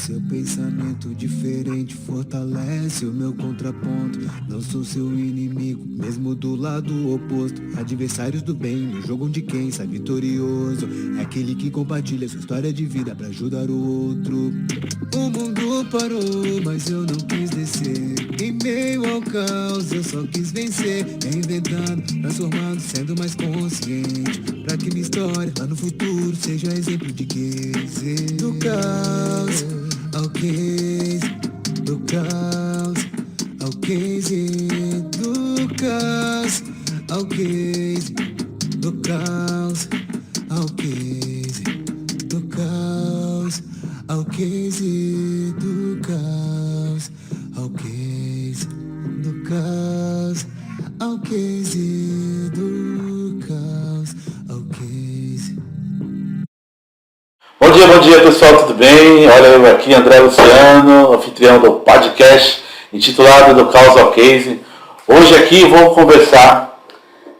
Seu pensamento diferente fortalece o meu contraponto. Não sou seu inimigo, mesmo do lado oposto. Adversários do bem, no jogo onde quem sai vitorioso é aquele que compartilha sua história de vida pra ajudar o outro. O mundo parou, mas eu não quis descer. Em meio ao caos eu só quis vencer. Reinventando, transformando, sendo mais consciente, pra que minha história lá no futuro seja exemplo de case. Do caos ao case, do caos ao case, do caos ao case, do caos ao case, do caos ao case, do caos ao case, do caos ao case, do caos ao case. Bom dia pessoal, tudo bem? Olha eu aqui, André Luciano, anfitrião do podcast intitulado Do Caos ao Case. Hoje aqui vamos conversar,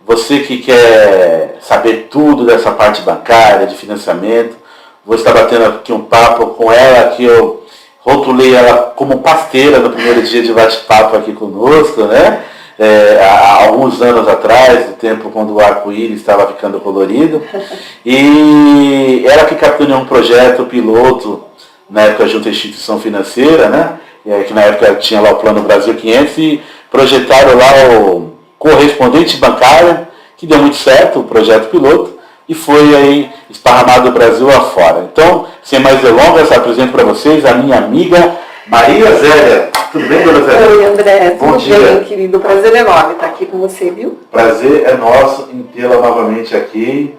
você que quer saber tudo dessa parte bancária, de financiamento, vou estar batendo aqui um papo com ela, que eu rotulei ela como parceira no primeiro dia de bate-papo aqui conosco, né? Há alguns anos atrás, no tempo quando o arco-íris estava ficando colorido, e ela que capitaneou um projeto piloto, na época junto à instituição financeira, né? Que na época tinha lá o Plano Brasil 500, e projetaram lá o correspondente bancário, que deu muito certo, o projeto piloto, e foi aí esparramado do Brasil afora. Então, sem mais delongas, apresento para vocês a minha amiga Maria Zélia. Tudo bem, dona Zélia? Oi, André. Bom Tudo dia. bem, querido? Prazer enorme estar aqui com você, viu? Prazer é nosso em tê-la novamente aqui.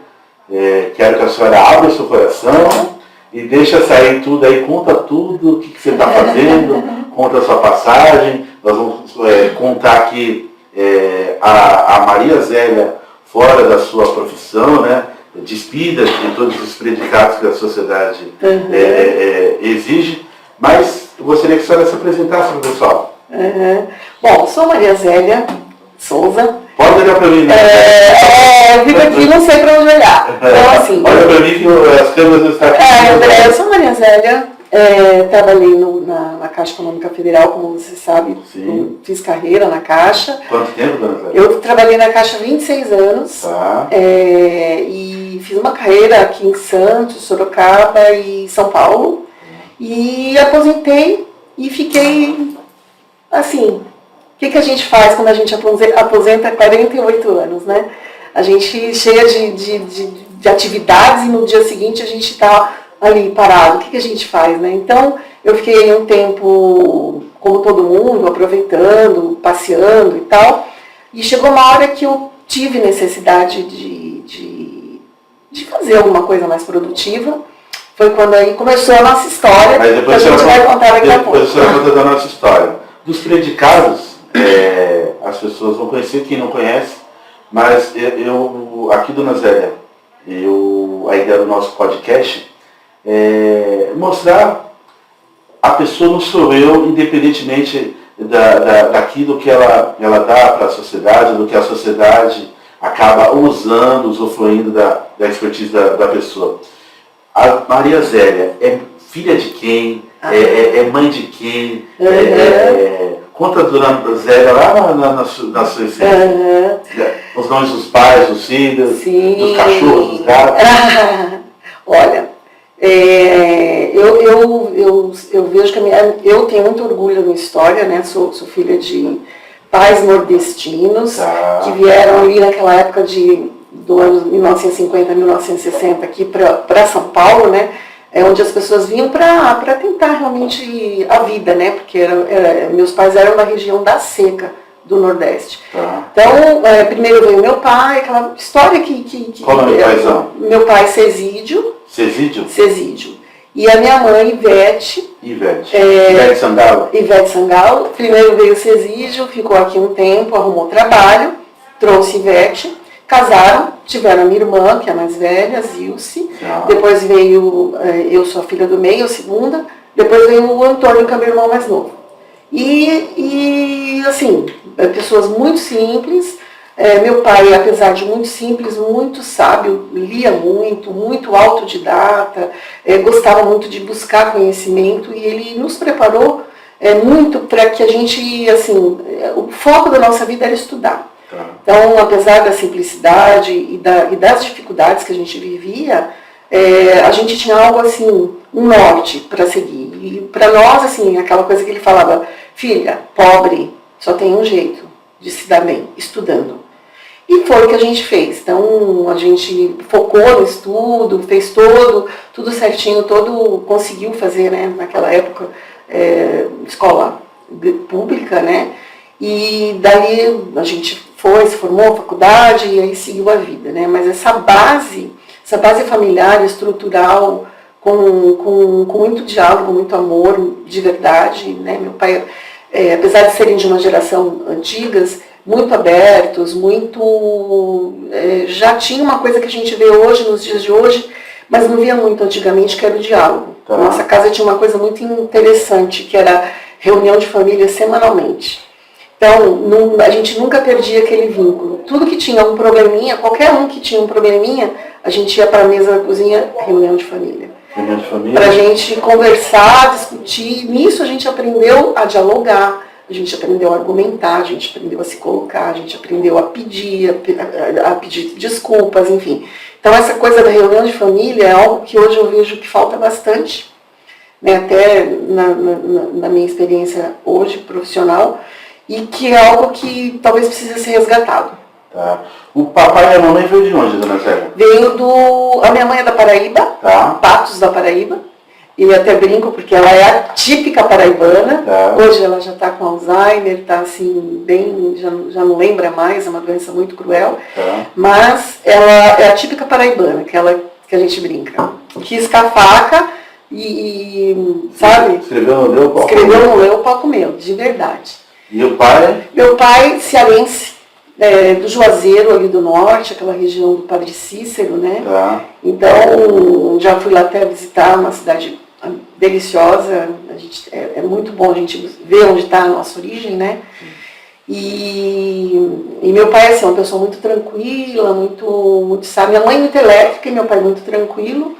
Quero que a senhora abra o seu coração e deixa sair tudo aí, conta tudo, o que você está fazendo, conta a sua passagem. Nós vamos contar aqui a Maria Zélia fora da sua profissão, né? Despida de todos os predicados que a sociedade exige, mas eu gostaria que a senhora se apresentasse para o pessoal. Bom, sou Maria Zélia Souza. Pode olhar para mim, né? Eu fico aqui e não sei para onde olhar. Então, assim... Olha para mim que as câmeras estão aqui. André, eu sou Maria Zélia, trabalhei na Caixa Econômica Federal, como você sabe. Sim. Fiz carreira na Caixa. Quanto tempo, dona Zélia? Eu trabalhei na Caixa há 26 anos. Tá. E fiz uma carreira aqui em Santos, Sorocaba e São Paulo. E aposentei e fiquei, assim, o que a gente faz quando a gente aposenta há 48 anos, né? A gente cheia de atividades e no dia seguinte a gente está ali parado. O que a gente faz, né? Então, eu fiquei um tempo, como todo mundo, aproveitando, passeando e tal. E chegou uma hora que eu tive necessidade de fazer alguma coisa mais produtiva. Foi quando aí começou a nossa história, mas depois que a gente vai contar daqui a pouco. Depois a senhora conta da nossa história. Dos predicados, as pessoas vão conhecer, quem não conhece, mas eu aqui, dona Zélia, a ideia do nosso podcast é mostrar a pessoa não sou eu, independentemente daquilo que ela dá para a sociedade, do que a sociedade acaba usando, usufruindo da expertise da pessoa. A Maria Zélia é filha de quem? É mãe de quem? Conta a dona Zélia lá na sua essência. Os nomes dos pais, dos filhos, Sim. Dos cachorros, dos gatos. Olha, eu vejo que eu tenho muito orgulho da minha história, né? Sou filha de pais nordestinos, que vieram ali naquela época do ano 1950, 1960 aqui para São Paulo, né? Onde as pessoas vinham para tentar realmente a vida, né? Porque meus pais eram da região da seca do Nordeste. Então, primeiro veio meu pai, aquela história que qual é o nome do paizão? Meu pai Cesídio. Cesídio? E a minha mãe Ivete. Ivete Sangalo. Ivete Sangalo. Primeiro veio Cesídio, ficou aqui um tempo, arrumou trabalho, trouxe Ivete. Casaram, tiveram a minha irmã, que é a mais velha, Zilce. Depois veio, eu sou a filha do meio, a segunda. Depois veio o Antônio, que é meu irmão mais novo. E assim, pessoas muito simples, Meu pai, apesar de muito simples, muito sábio, lia muito, muito autodidata, gostava muito de buscar conhecimento e ele nos preparou muito para que a gente, assim, o foco da nossa vida era estudar. Então, apesar da simplicidade e das dificuldades que a gente vivia, a gente tinha algo assim, um norte para seguir. E para nós, assim, aquela coisa que ele falava, filha, pobre só tem um jeito de se dar bem, estudando. E foi o que a gente fez. Então, a gente focou no estudo, fez tudo certinho, conseguiu fazer, né, naquela época, escola pública, né? E daí a gente se formou, faculdade, e aí seguiu a vida, né? Mas essa base familiar, estrutural, com muito diálogo, muito amor, de verdade, né? Meu pai, apesar de serem de uma geração antigas, muito abertos, já tinha uma coisa que a gente vê hoje, nos dias de hoje, mas não via muito antigamente, que era o diálogo. Tá. Nossa casa tinha uma coisa muito interessante, que era reunião de família semanalmente. Então, a gente nunca perdia aquele vínculo. Tudo que tinha um probleminha, qualquer um que tinha um probleminha, a gente ia para a mesa da cozinha, reunião de família. Reunião de família? Para a gente conversar, discutir. Nisso a gente aprendeu a dialogar, a gente aprendeu a argumentar, a gente aprendeu a se colocar, a gente aprendeu a pedir desculpas, enfim. Então, essa coisa da reunião de família é algo que hoje eu vejo que falta bastante, né, até na minha experiência hoje profissional, e que é algo que talvez precise ser resgatado. Tá. O papai e a mamãe veio de onde, dona Zélia? A minha mãe é da Paraíba, tá. Patos da Paraíba. E até brinco porque ela é a típica paraibana. Tá. Hoje ela já está com Alzheimer, está assim, bem, já não lembra mais, é uma doença muito cruel. Tá. Mas ela é a típica paraibana, que a gente brinca. Risca a faca sabe? Escreveu no meu, o palco meu, de verdade. E o pai? Meu pai, cearense, do Juazeiro, ali do norte, aquela região do Padre Cícero, né? Tá. Então, já fui lá até visitar, uma cidade deliciosa. É muito bom a gente ver onde está a nossa origem, né? E meu pai é assim, uma pessoa muito tranquila, muito sábia. Minha mãe muito elétrica e meu pai muito tranquilo.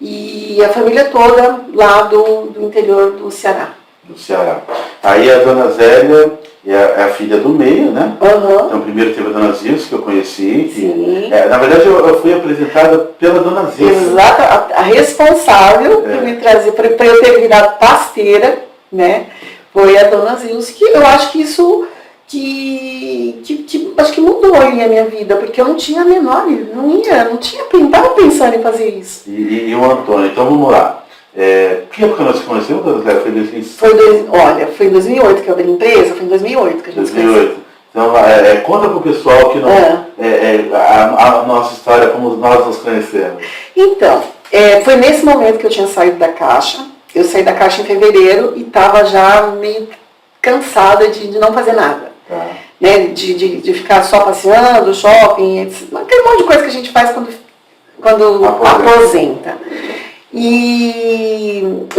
E a família toda lá do interior do Ceará. Do Ceará. Aí a dona Zélia é a filha do meio, né? Uhum. Então primeiro teve a dona Zilce, que eu conheci. Sim. Na verdade eu fui apresentada pela dona Zilce. Exato, a responsável por me trazer, para eu ter virado pasteira, né? Foi a dona Zilce, que eu acho que isso acho que mudou a minha vida, porque eu não tinha a menor, não estava pensando em fazer isso. E o Antônio, então vamos lá. Que época nós conhecemos, dona Zélia? Foi em 2008 que eu abri a empresa, foi em 2008 que a gente 2008. Então, conta para o pessoal que não a nossa história, como nós nos conhecemos. Então, foi nesse momento que eu tinha saído da Caixa. Eu saí da Caixa em fevereiro e estava já meio cansada de não fazer nada. Tá. Né? De ficar só passeando, shopping, aquele monte de coisa que a gente faz quando aposenta.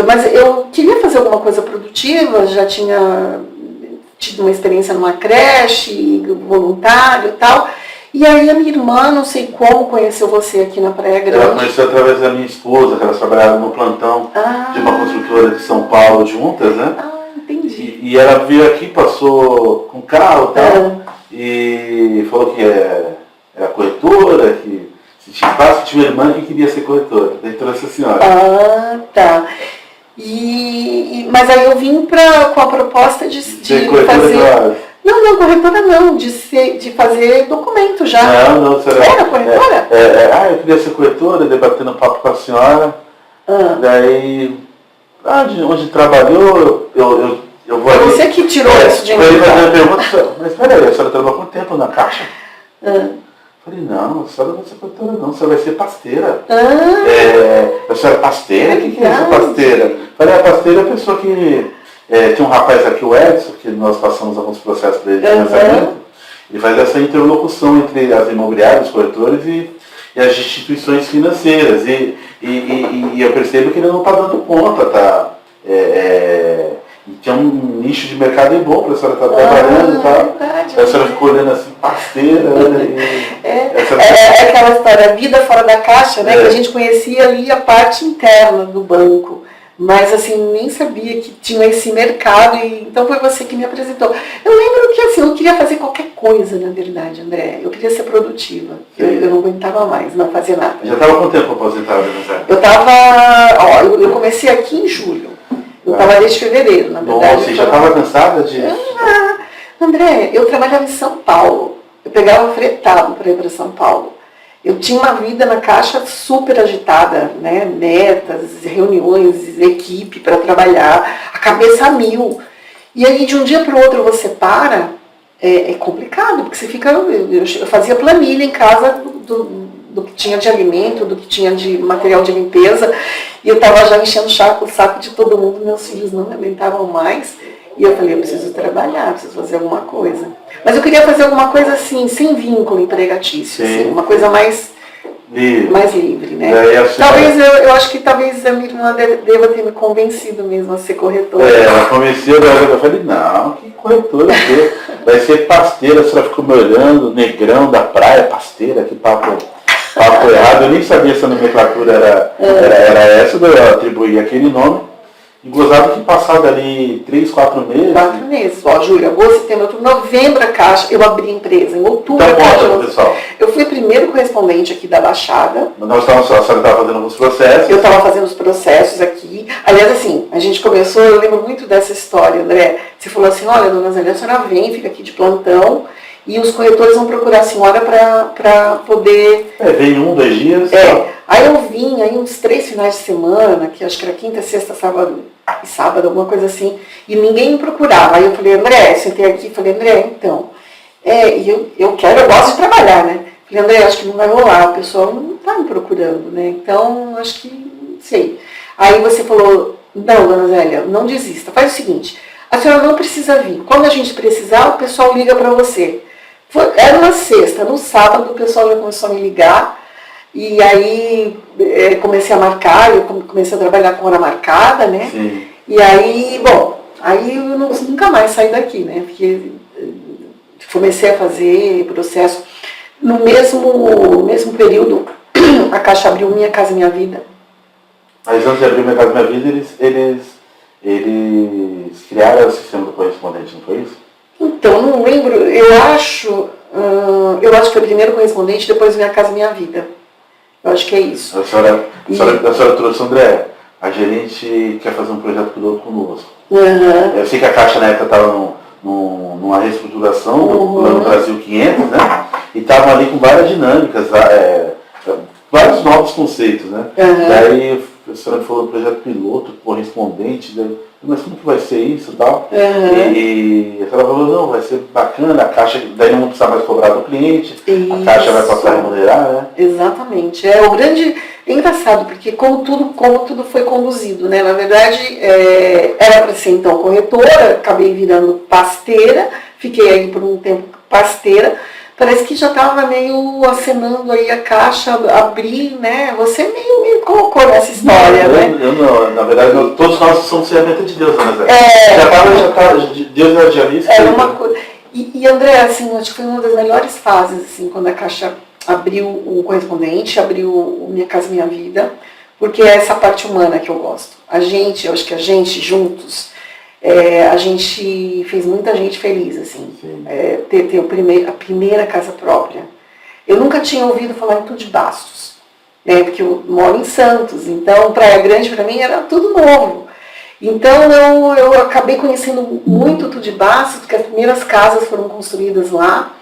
Mas eu queria fazer alguma coisa produtiva, já tinha tido uma experiência numa creche, voluntário e tal. E aí a minha irmã, não sei como, conheceu você aqui na Praia Grande. Ela conheceu através da minha esposa, que elas trabalhavam no plantão de uma construtora de São Paulo juntas, né? Entendi. E ela veio aqui, passou com carro e tal, e falou que era corretora, que se tinha espaço, tinha uma irmã que queria ser corretora. Daí trouxe a senhora. Tá. Mas aí eu vim com a proposta de fazer... Não, corretora não, de fazer documento já. Não, senhora. Era corretora? Eu queria ser corretora, debatendo papo com a senhora. Daí, onde trabalhou, eu vou ali. Você que tirou isso de mim. Ele fazendo a pergunta, mas peraí, a senhora trabalhou quanto tempo na Caixa? Falei, não, a senhora não vai ser corretora não, a senhora vai ser pasteira. A senhora é pasteira? O que é essa pasteira? Falei, a pasteira é a pessoa que... tem um rapaz aqui, o Edson, que nós passamos alguns processos para ele de financiamento. Ele faz essa interlocução entre as imobiliárias, os corretores e as instituições financeiras. E eu percebo que ele não está dando conta, tá? Então, nicho de mercado é bom para a senhora estar trabalhando e tal. Verdade, a senhora ficou olhando assim, pasteira, né? É aquela história, vida fora da caixa, né? Que a gente conhecia ali a parte interna do banco. Mas assim, nem sabia que tinha esse mercado, e então foi você que me apresentou. Eu lembro que assim, eu queria fazer qualquer coisa, na verdade, André. Eu queria ser produtiva. Eu não aguentava mais, não fazia nada. Já estava quanto tempo aposentada, né? Eu estava, eu comecei aqui em julho. Eu estava desde fevereiro, na verdade. Nossa, você já estava cansada de... André, eu trabalhava em São Paulo. Eu pegava fretado para ir para São Paulo. Eu tinha uma vida na Caixa super agitada, né? Metas, reuniões, equipe para trabalhar, a cabeça a mil. E aí de um dia para o outro você para, é complicado, porque você fica... Eu fazia planilha em casa do que tinha de alimento, do que tinha de material de limpeza, e eu estava já enchendo o saco de todo mundo, meus filhos não me aguentavam mais. E eu falei, eu preciso trabalhar, preciso fazer alguma coisa. Mas eu queria fazer alguma coisa assim, sem vínculo empregatício, assim, uma coisa mais livre, né? Talvez, eu acho que talvez a minha irmã deva ter me convencido mesmo a ser corretora. Ela convenceu, eu falei, não, que corretora que vai ser pasteira, a senhora ficou me olhando, negrão da praia, pasteira, que papo errado. Eu nem sabia se a nomenclatura era essa, eu atribuí aquele nome. E gozado que passado ali 3, 4 meses. 4 meses. Ó, julho, agosto, setembro, outubro, novembro a Caixa, eu abri a empresa. Em outubro então, a Caixa. Pessoal. Eu fui o primeiro correspondente aqui da Baixada. A senhora estava fazendo alguns processos. Eu estava fazendo os processos aqui. Aliás, assim, a gente começou, eu lembro muito dessa história, André. Você falou assim, olha, dona Zélia, a senhora vem, fica aqui de plantão. E os corretores vão procurar a senhora para poder... vem 1, 2 dias. Aí eu vim, aí uns 3 finais de semana, que acho que era quinta, sexta, sábado e sábado, alguma coisa assim, e ninguém me procurava. Aí eu falei, André, sentei aqui e falei, André, então, eu gosto de trabalhar, né? Falei, André, acho que não vai rolar, o pessoal não está me procurando, né? Então, acho que, não sei. Aí você falou, não, dona Zélia, não desista, faz o seguinte, a senhora não precisa vir. Quando a gente precisar, o pessoal liga para você. Era na sexta, no sábado o pessoal já começou a me ligar, e aí comecei a marcar, eu comecei a trabalhar com hora marcada, né? Sim. E aí, bom, aí eu nunca mais saí daqui, né? Porque comecei a fazer processo. No mesmo período, a Caixa abriu Minha Casa Minha Vida. Mas antes de abrir Minha Casa Minha Vida, eles criaram o sistema do correspondente, não foi isso? Então, não lembro, eu acho que foi primeiro correspondente, depois Minha Casa Minha Vida. Eu acho que é isso. A senhora trouxe, André, a gerente quer fazer um projeto piloto conosco. Uhum. Eu sei que a Caixa na época estava numa reestruturação, no Brasil 500, né? E estavam ali com várias dinâmicas, vários novos conceitos, né? Daí a senhora falou do projeto piloto, correspondente, mas como que vai ser isso e tal? E a senhora falou, não, vai ser bacana, a Caixa, daí não precisa mais cobrar do cliente, isso. A Caixa vai passar a remunerar, né? Exatamente. É engraçado, porque como tudo foi conduzido, né? Na verdade, era para ser então corretora, acabei virando pasteira, fiquei aí por um tempo pasteira. Parece que já estava meio acenando aí a Caixa, abrir, né? Você me colocou nessa história, né? Eu não, na verdade, todos nós somos ferramenta de Deus, né, Zé? Deus já disse. Era uma coisa. E André, assim, acho que foi uma das melhores fases, assim, quando a Caixa abriu o correspondente, abriu o Minha Casa Minha Vida, porque é essa parte humana que eu gosto. Eu acho que a gente, juntos, a gente fez muita gente feliz, assim, ter a primeira casa própria. Eu nunca tinha ouvido falar em Tudo de Bastos, né, porque eu moro em Santos, então Praia Grande para mim era tudo novo. Então eu acabei conhecendo muito Tudo de Bastos, porque as primeiras casas foram construídas lá,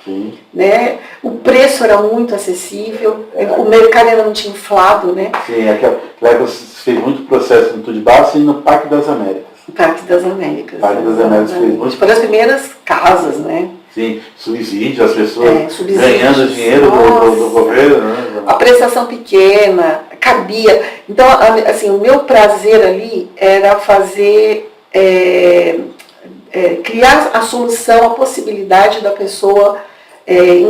né? O preço era muito acessível, o mercado ainda não tinha inflado, né? Sim, aquela você fez muito processo no Tudo de Bastos e no Parque das Américas. Parque das Américas. Parque das Américas fez muito. Foram as primeiras casas, né? Sim, subsídio, as pessoas ganhando dinheiro do governo, né? A prestação pequena, cabia. Então, assim, o meu prazer ali era fazer, criar a solução, a possibilidade da pessoa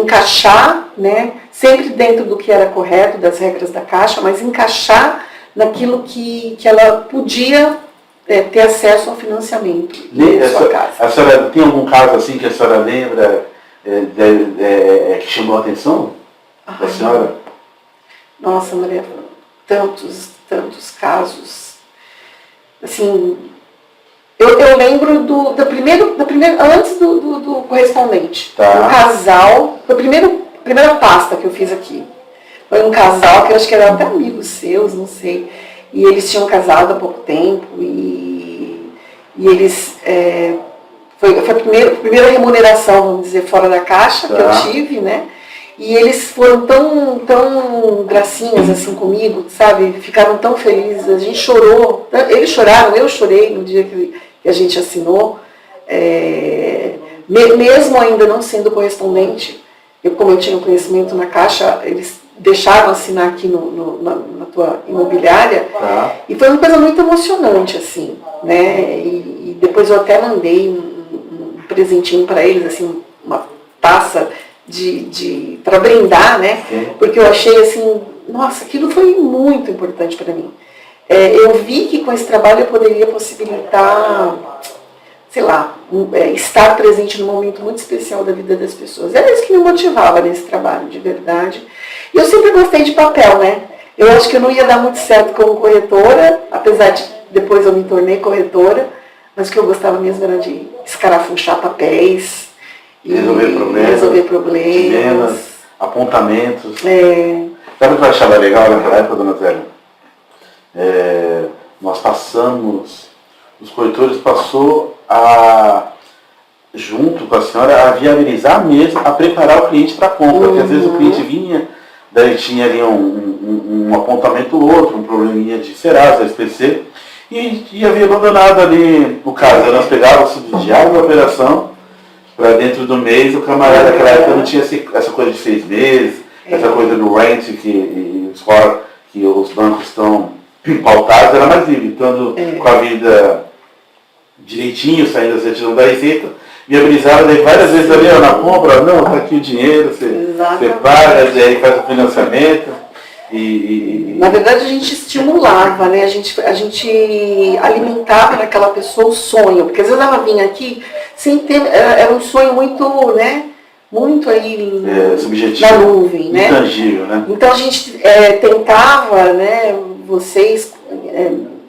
encaixar, né? Sempre dentro do que era correto, das regras da Caixa, mas encaixar naquilo que ela podia ter acesso ao financiamento da sua casa. A senhora tem algum caso assim que a senhora lembra que chamou a atenção da senhora? Nossa, Maria, tantos casos. Assim, eu lembro da primeira, antes do correspondente. Tá. O casal, a primeira pasta que eu fiz aqui. Foi um casal que eu acho que eram até amigos seus, não sei. E eles tinham casado há pouco tempo e eles... foi a primeira remuneração, vamos dizer, fora da caixa que eu tive, né? E eles foram tão gracinhas assim comigo, sabe? Ficaram tão felizes, a gente chorou. Eles choraram, eu chorei no dia que a gente assinou. Mesmo ainda não sendo correspondente, como eu tinha conhecimento na Caixa, eles deixaram assinar aqui na tua imobiliária. E foi uma coisa muito emocionante, assim, né? E depois eu até mandei um presentinho para eles, assim, uma taça para brindar, né? Porque eu achei assim, nossa, aquilo foi muito importante para mim. Eu vi que com esse trabalho eu poderia possibilitar, sei lá, estar presente num momento muito especial da vida das pessoas. Era isso que me motivava nesse trabalho, de verdade. E eu sempre gostei de papel, né? Eu acho que eu não ia dar muito certo como corretora, apesar de depois eu me tornei corretora, mas o que eu gostava mesmo era de escarafunchar papéis, resolver problemas, apontamentos. Sabe o que eu achava legal naquela época, dona Zélia? Nós passamos, os corretores passou junto com a senhora, a viabilizar mesmo, a preparar o cliente para a compra, porque às vezes o cliente vinha, daí tinha ali um apontamento ou outro, um probleminha de Serasa, SPC, e havia abandonado ali o caso. Nós pegávamos o subsidiário da operação, para dentro do mês, o camarada naquela época não tinha essa coisa de 6 meses, essa coisa do rent que os bancos estão pautados, era mais livre, estando com a vida direitinho, saindo da certidão da Receita, viabilizaram várias vezes ali na compra, não, está aqui o dinheiro, você paga, aí faz o financiamento. Na verdade a gente estimulava, né? A gente alimentava naquela pessoa o sonho, porque às vezes ela vinha aqui sem ter, era um sonho muito, né? Muito aí subjetivo, na nuvem, né? Intangível, né? Então a gente tentava, né? Vocês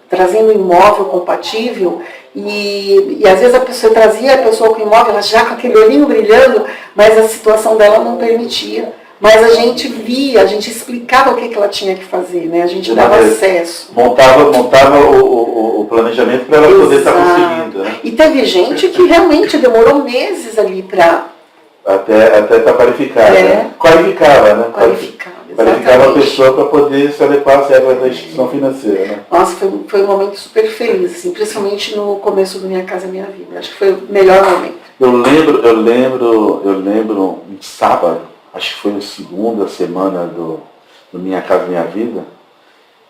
trazendo um imóvel compatível e às vezes a pessoa trazia a pessoa com o imóvel, ela já com aquele olhinho brilhando, mas a situação dela não permitia. Mas a gente via, a gente explicava o que ela tinha que fazer, né? A gente dava acesso. Montava o planejamento para ela poder estar conseguindo, né? E teve gente que realmente demorou meses ali para... Até estar qualificada, né? Qualificava, né? Qualificava a pessoa para poder se adequar às regras da instituição financeira, né? Nossa, foi um momento super feliz, assim, principalmente no começo do Minha Casa Minha Vida. Acho que foi o melhor momento. Eu lembro um sábado, acho que foi na segunda semana do Minha Casa Minha Vida,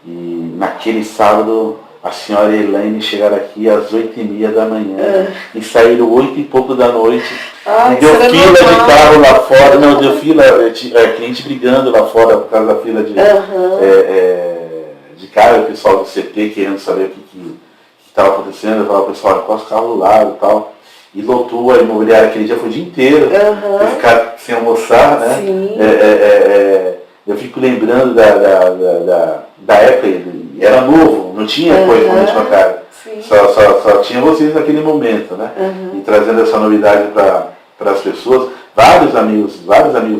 e naquele sábado a senhora Elaine chegaram aqui às 8h30 da manhã e saíram 8 e pouco da noite. Ai, deu fila de carro lá fora, não, deu fila, cliente brigando lá fora por causa da fila de carro, o pessoal do CT querendo saber o que estava acontecendo. Eu falava, pessoal, encosta o carro do lado e tal. E lotou a imobiliária, aquele dia foi o dia inteiro, pra ficar sem almoçar, né? Eu fico lembrando da época, era novo, não tinha correspondente bancário. Só tinha vocês naquele momento, né? E trazendo essa novidade para as pessoas. Vários amigos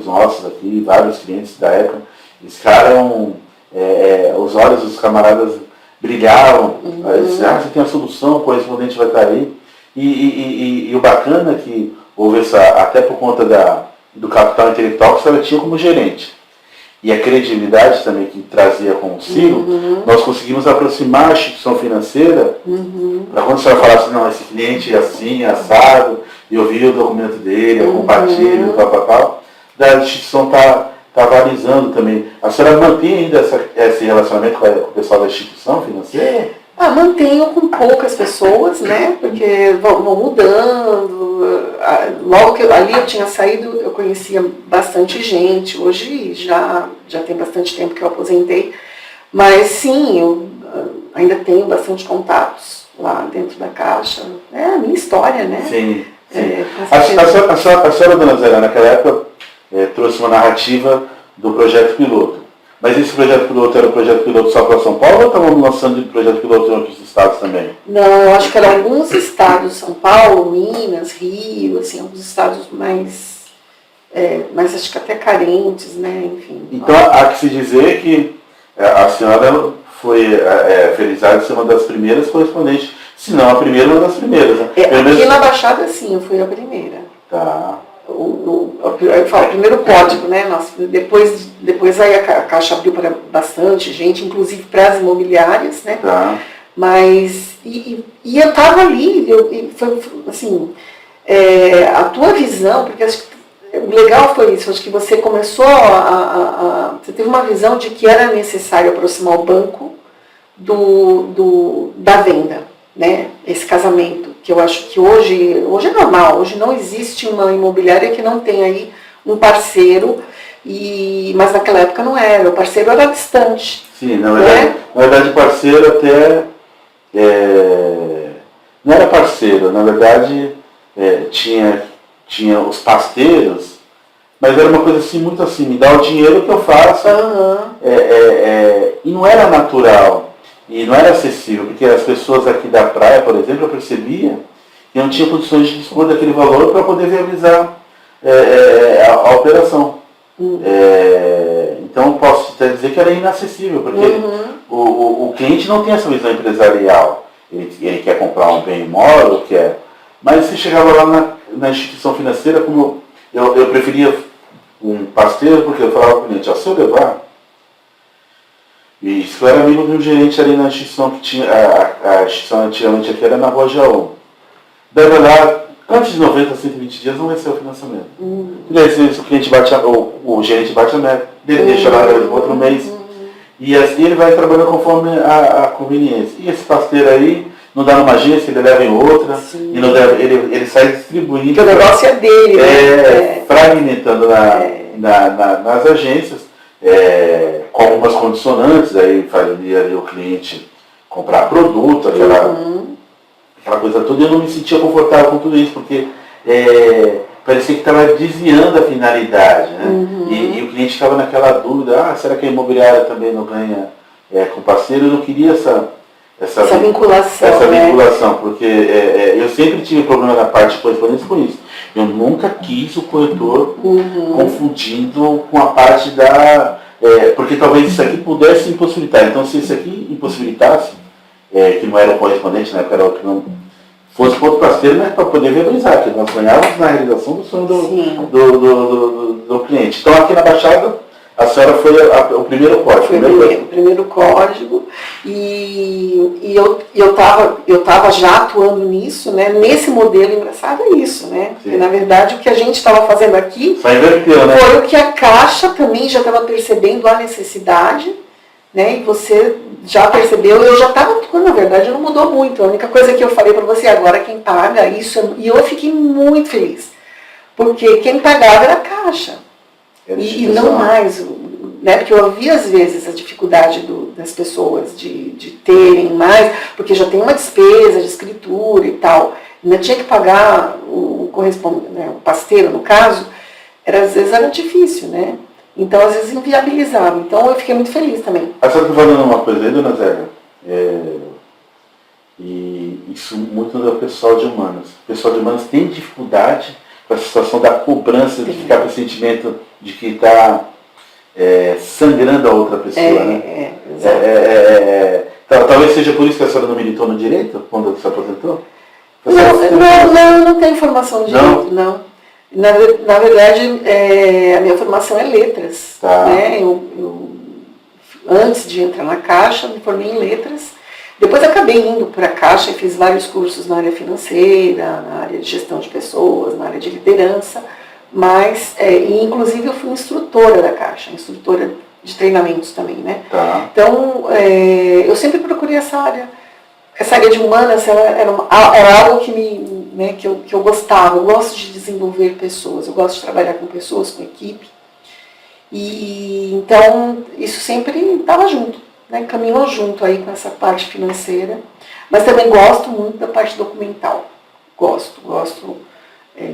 nossos aqui, vários clientes da época, eles ficaram, os olhos dos camaradas brilhavam. Você tem a solução, o correspondente vai estar aí. E o bacana é que houve até por conta do capital intelectual que você tinha como gerente. E a credibilidade também que trazia consigo, nós conseguimos aproximar a instituição financeira, para quando a senhora falasse, não, esse cliente é assim, assado, e eu vi o documento dele, eu compartilho, tal, da instituição está avalizando também. A senhora mantém ainda esse relacionamento com o pessoal da instituição financeira? Mantenho com poucas pessoas, né? Porque vão mudando. Logo que ali eu tinha saído, eu conhecia bastante gente. Hoje já tem bastante tempo que eu aposentei. Mas sim, eu ainda tenho bastante contatos. lá dentro da Caixa. É a minha história, né? Sim. Com A senhora, dona Zé, naquela época, trouxe uma narrativa do projeto piloto. Mas esse projeto piloto era um projeto piloto só para São Paulo ou estavam lançando projeto piloto em outros estados também? Não, eu acho que eram alguns estados, São Paulo, Minas, Rio, assim, alguns estados mais acho que até carentes, né? Enfim. Então há que se dizer que a senhora foi felizarda de ser uma das primeiras correspondentes, se não a primeira, uma das primeiras. Né? Aqui na Baixada, sim, eu fui a primeira. Tá. Eu falo, o primeiro código, né? Depois aí a Caixa abriu para bastante gente, inclusive para as imobiliárias, né? Tá. Mas, e eu estava ali, foi assim, a tua visão, porque acho que o legal foi isso, acho que você começou você teve uma visão de que era necessário aproximar o banco da venda, né? Esse casamento, que eu acho que hoje é normal, hoje não existe uma imobiliária que não tenha aí um parceiro, mas naquela época não era, o parceiro era distante. Sim, na verdade o parceiro até não era parceiro, na verdade tinha os pasteiros, mas era uma coisa assim, muito assim, me dá o dinheiro que eu faço, e não era natural. E não era acessível, porque as pessoas aqui da praia, por exemplo, eu percebia que não tinham condições de dispor daquele valor para poder viabilizar a operação. Então posso até dizer que era inacessível, porque o cliente não tem essa visão empresarial. Ele quer comprar um bem imóvel, mas se chegava lá na instituição financeira, como eu preferia um parceiro, porque eu falava para o cliente, se eu levar. E isso eu era amigo de um gerente ali na instituição que tinha, a instituição antigamente aqui era na Rua Jaú. Deve lá, antes de 90 a 120 dias não vai ser o financiamento. E daí se o cliente o gerente bate a meta, ele deixa lá no outro mês. E assim ele vai trabalhando conforme a conveniência. E esse parceiro aí, não dá numa agência, ele leva em outra, e não deve, ele sai distribuindo. Porque o negócio é dele, né? Fragmentando nas agências. Com algumas condicionantes, aí fazia ali o cliente comprar produto, aquela coisa toda, e eu não me sentia confortável com tudo isso, porque parecia que estava desviando a finalidade, né? E o cliente ficava naquela dúvida, será que a imobiliária também não ganha com parceiro? Eu não queria essa vinculação, porque eu sempre tive problema na parte de correspondência com isso. Eu nunca quis o corretor confundindo com a parte porque talvez isso aqui pudesse impossibilitar. Então, se isso aqui impossibilitasse, que não era o correspondente, na época era o que não fosse para outro parceiro, né, para poder viabilizar, que nós ganhávamos na realização do sonho do cliente. Então, aqui na Baixada, a senhora foi o primeiro código. Foi o primeiro código, e eu estava já atuando nisso, né? Nesse modelo engraçado é isso, né? Porque, na verdade, o que a gente estava fazendo aqui foi o que a Caixa também já estava percebendo a necessidade, né? E você já percebeu, eu já estava atuando, na verdade não mudou muito. A única coisa que eu falei para você agora, quem paga isso, e eu fiquei muito feliz, porque quem pagava era a Caixa. E não mais, né? Porque eu ouvi às vezes a dificuldade das pessoas de terem mais, porque já tem uma despesa de escritura e tal, ainda tinha que pagar o correspondente, né, o pasteiro no caso, às vezes era difícil, né? Então às vezes inviabilizava. Então eu fiquei muito feliz também. A senhora está falando uma coisa aí, dona Zélia, e isso muito do pessoal de humanas. O pessoal de humanas tem dificuldade com a situação da cobrança, de ficar com o sentimento de que está sangrando a outra pessoa, né? Talvez seja por isso que a senhora não militou no direito, quando se aposentou? Não tenho formação de direito, não. Na verdade, a minha formação é letras. Tá. Né? Eu, antes de entrar na Caixa, me formei em letras. Depois acabei indo para a Caixa e fiz vários cursos na área financeira, na área de gestão de pessoas, na área de liderança, mas, inclusive eu fui instrutora da Caixa, instrutora de treinamentos também, né? Tá. Então, eu sempre procurei essa área de humanas, era algo que eu gostava, eu gosto de desenvolver pessoas, eu gosto de trabalhar com pessoas, com equipe, e então isso sempre estava junto. Né, caminhou junto aí com essa parte financeira. Mas também gosto muito da parte documental. Gosto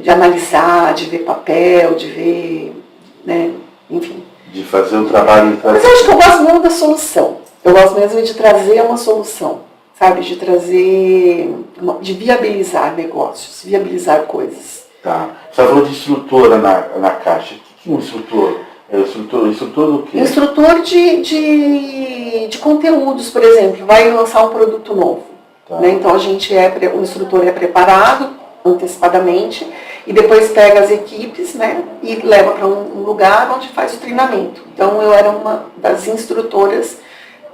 de analisar, de ver papel, de ver, né, enfim. De fazer um trabalho... Mas eu acho que eu gosto mesmo da solução. Eu gosto mesmo de trazer uma solução, sabe? De trazer, de viabilizar negócios, viabilizar coisas. Tá. Você falou de instrutora na Caixa. O que é um instrutor? É instrutor do quê? Instrutor de conteúdos, por exemplo. Vai lançar um produto novo. Tá. Né? Então o instrutor é preparado antecipadamente e depois pega as equipes, né, e leva para um lugar onde faz o treinamento. Então eu era uma das instrutoras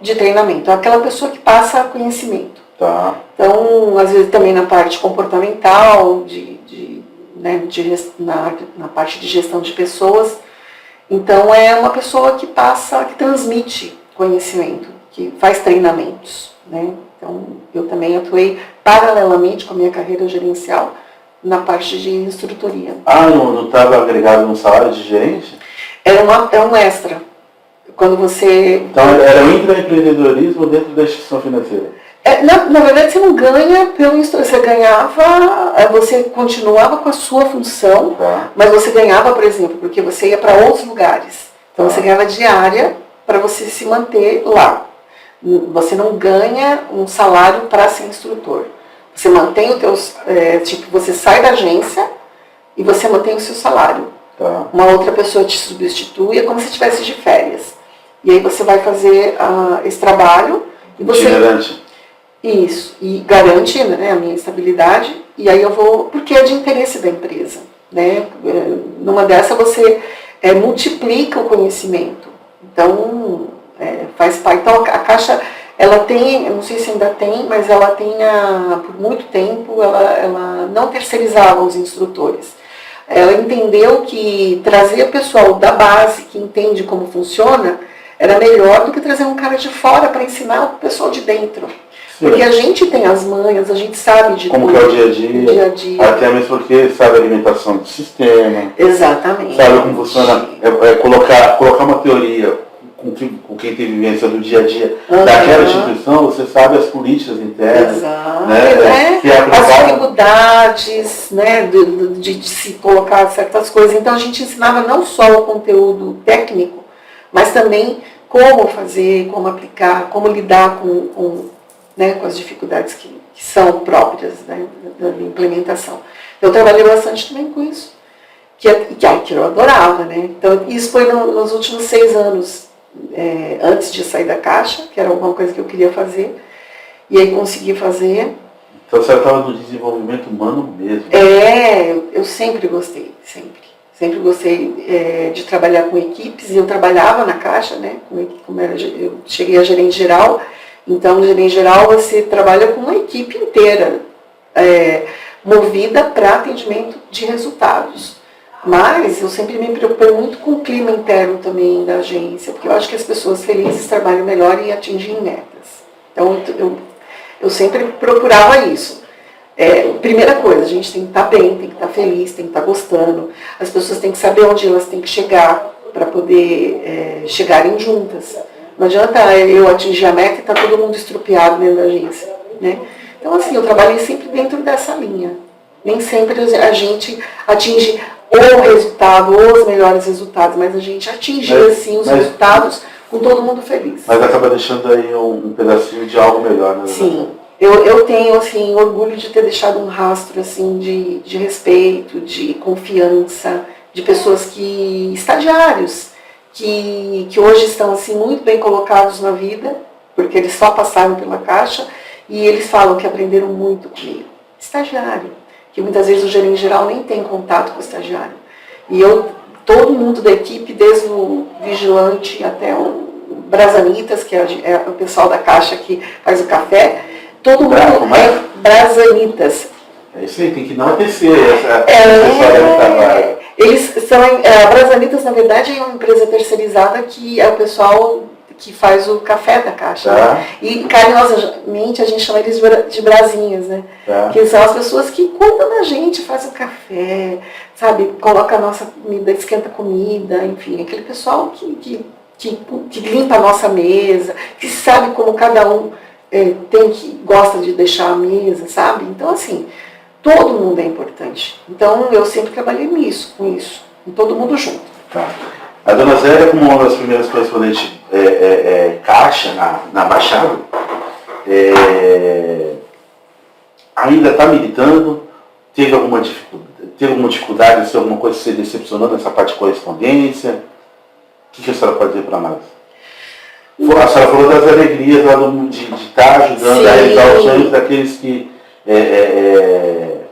de treinamento, aquela pessoa que passa conhecimento. Tá. Então, às vezes também na parte comportamental, na parte de gestão de pessoas. Então é uma pessoa que transmite conhecimento, que faz treinamentos, né? Então eu também atuei paralelamente com a minha carreira gerencial na parte de instrutoria. Não estava agregado no salário de gerente? É um extra. Quando você... Então era o intraempreendedorismo dentro da instituição financeira? Na verdade você não ganha pelo instrutor, você continuava com a sua função, tá. Mas você ganhava, por exemplo, porque você ia para outros lugares. Então você ganhava diária para você se manter lá. Você não ganha um salário para ser instrutor. Você mantém você sai da agência e você mantém o seu salário. Tá. Uma outra pessoa te substitui, é como se estivesse de férias. E aí você vai fazer esse trabalho. E você... Itinerante. Isso, e garante, né, a minha estabilidade, e aí eu vou, porque é de interesse da empresa, né? Numa dessa você multiplica o conhecimento, então faz parte. Então a Caixa, ela tem, eu não sei se ainda tem, mas ela tem, por muito tempo, ela não terceirizava os instrutores. Ela entendeu que trazer o pessoal da base, que entende como funciona, era melhor do que trazer um cara de fora para ensinar o pessoal de dentro. Porque a gente tem as manhas, a gente sabe de como tudo. Como que é o dia a dia. Até mesmo porque sabe a alimentação do sistema. Exatamente. Sabe como funciona, colocar uma teoria com quem tem vivência do dia a dia daquela instituição, você sabe as políticas internas. Exato. Né? As dificuldades, né, de se colocar certas coisas. Então a gente ensinava não só o conteúdo técnico, mas também como fazer, como aplicar, como lidar com as dificuldades que são próprias, né, da implementação. Eu trabalhei bastante também com isso, que eu adorava, né? Então isso foi nos últimos 6 anos, antes de sair da Caixa, que era alguma coisa que eu queria fazer, e aí consegui fazer. Então você estava no desenvolvimento humano mesmo? Eu sempre gostei, sempre gostei de trabalhar com equipes, e eu trabalhava na Caixa, né? Eu cheguei a gerente geral. Então, no gerente geral, você trabalha com uma equipe inteira, movida para atendimento de resultados. Mas eu sempre me preocupei muito com o clima interno também da agência, porque eu acho que as pessoas felizes trabalham melhor e atingem metas. Então, eu sempre procurava isso. Primeira coisa, a gente tem que estar bem, tem que estar feliz, tem que estar gostando. As pessoas têm que saber onde elas têm que chegar para poder chegarem juntas. Não adianta eu atingir a meta e estar todo mundo estrupiado dentro da agência, né? Então, assim, eu trabalhei sempre dentro dessa linha. Nem sempre a gente atinge o resultado, os melhores resultados, mas a gente atingia, assim, os resultados com todo mundo feliz. Mas acaba deixando aí um pedacinho de algo melhor, né? Sim. Eu tenho, assim, orgulho de ter deixado um rastro, assim, de respeito, de confiança, de pessoas estagiários, que hoje estão assim, muito bem colocados na vida, porque eles só passaram pela Caixa, e eles falam que aprenderam muito comigo. Estagiário, que muitas vezes o gerente geral nem tem contato com o estagiário. E todo mundo da equipe, desde o vigilante até o Brasanitas, que é o pessoal da Caixa que faz o café, todo mundo é Brasanitas. É isso aí, tem que enaltecer essa pessoa do trabalho. A Brasanitas, na verdade, é uma empresa terceirizada que é o pessoal que faz o café da Caixa. Tá. Né? E carinhosamente a gente chama eles de brasinhas, né? Tá. Que são as pessoas que cuidam da gente, fazem o café, sabe? Coloca a nossa comida, esquenta a comida, enfim, aquele pessoal que limpa a nossa mesa, que sabe como cada um gosta de deixar a mesa, sabe? Então, assim, todo mundo é importante. Então, eu sempre trabalhei com isso, com todo mundo junto. Tá. A dona Zélia, como uma das primeiras correspondentes caixa na Baixada, ainda está militando? Teve alguma dificuldade, se alguma coisa se decepcionou nessa parte de correspondência? O que a senhora pode dizer para nós? A senhora falou das alegrias lá de estar ajudando a realizar os sonhos daqueles que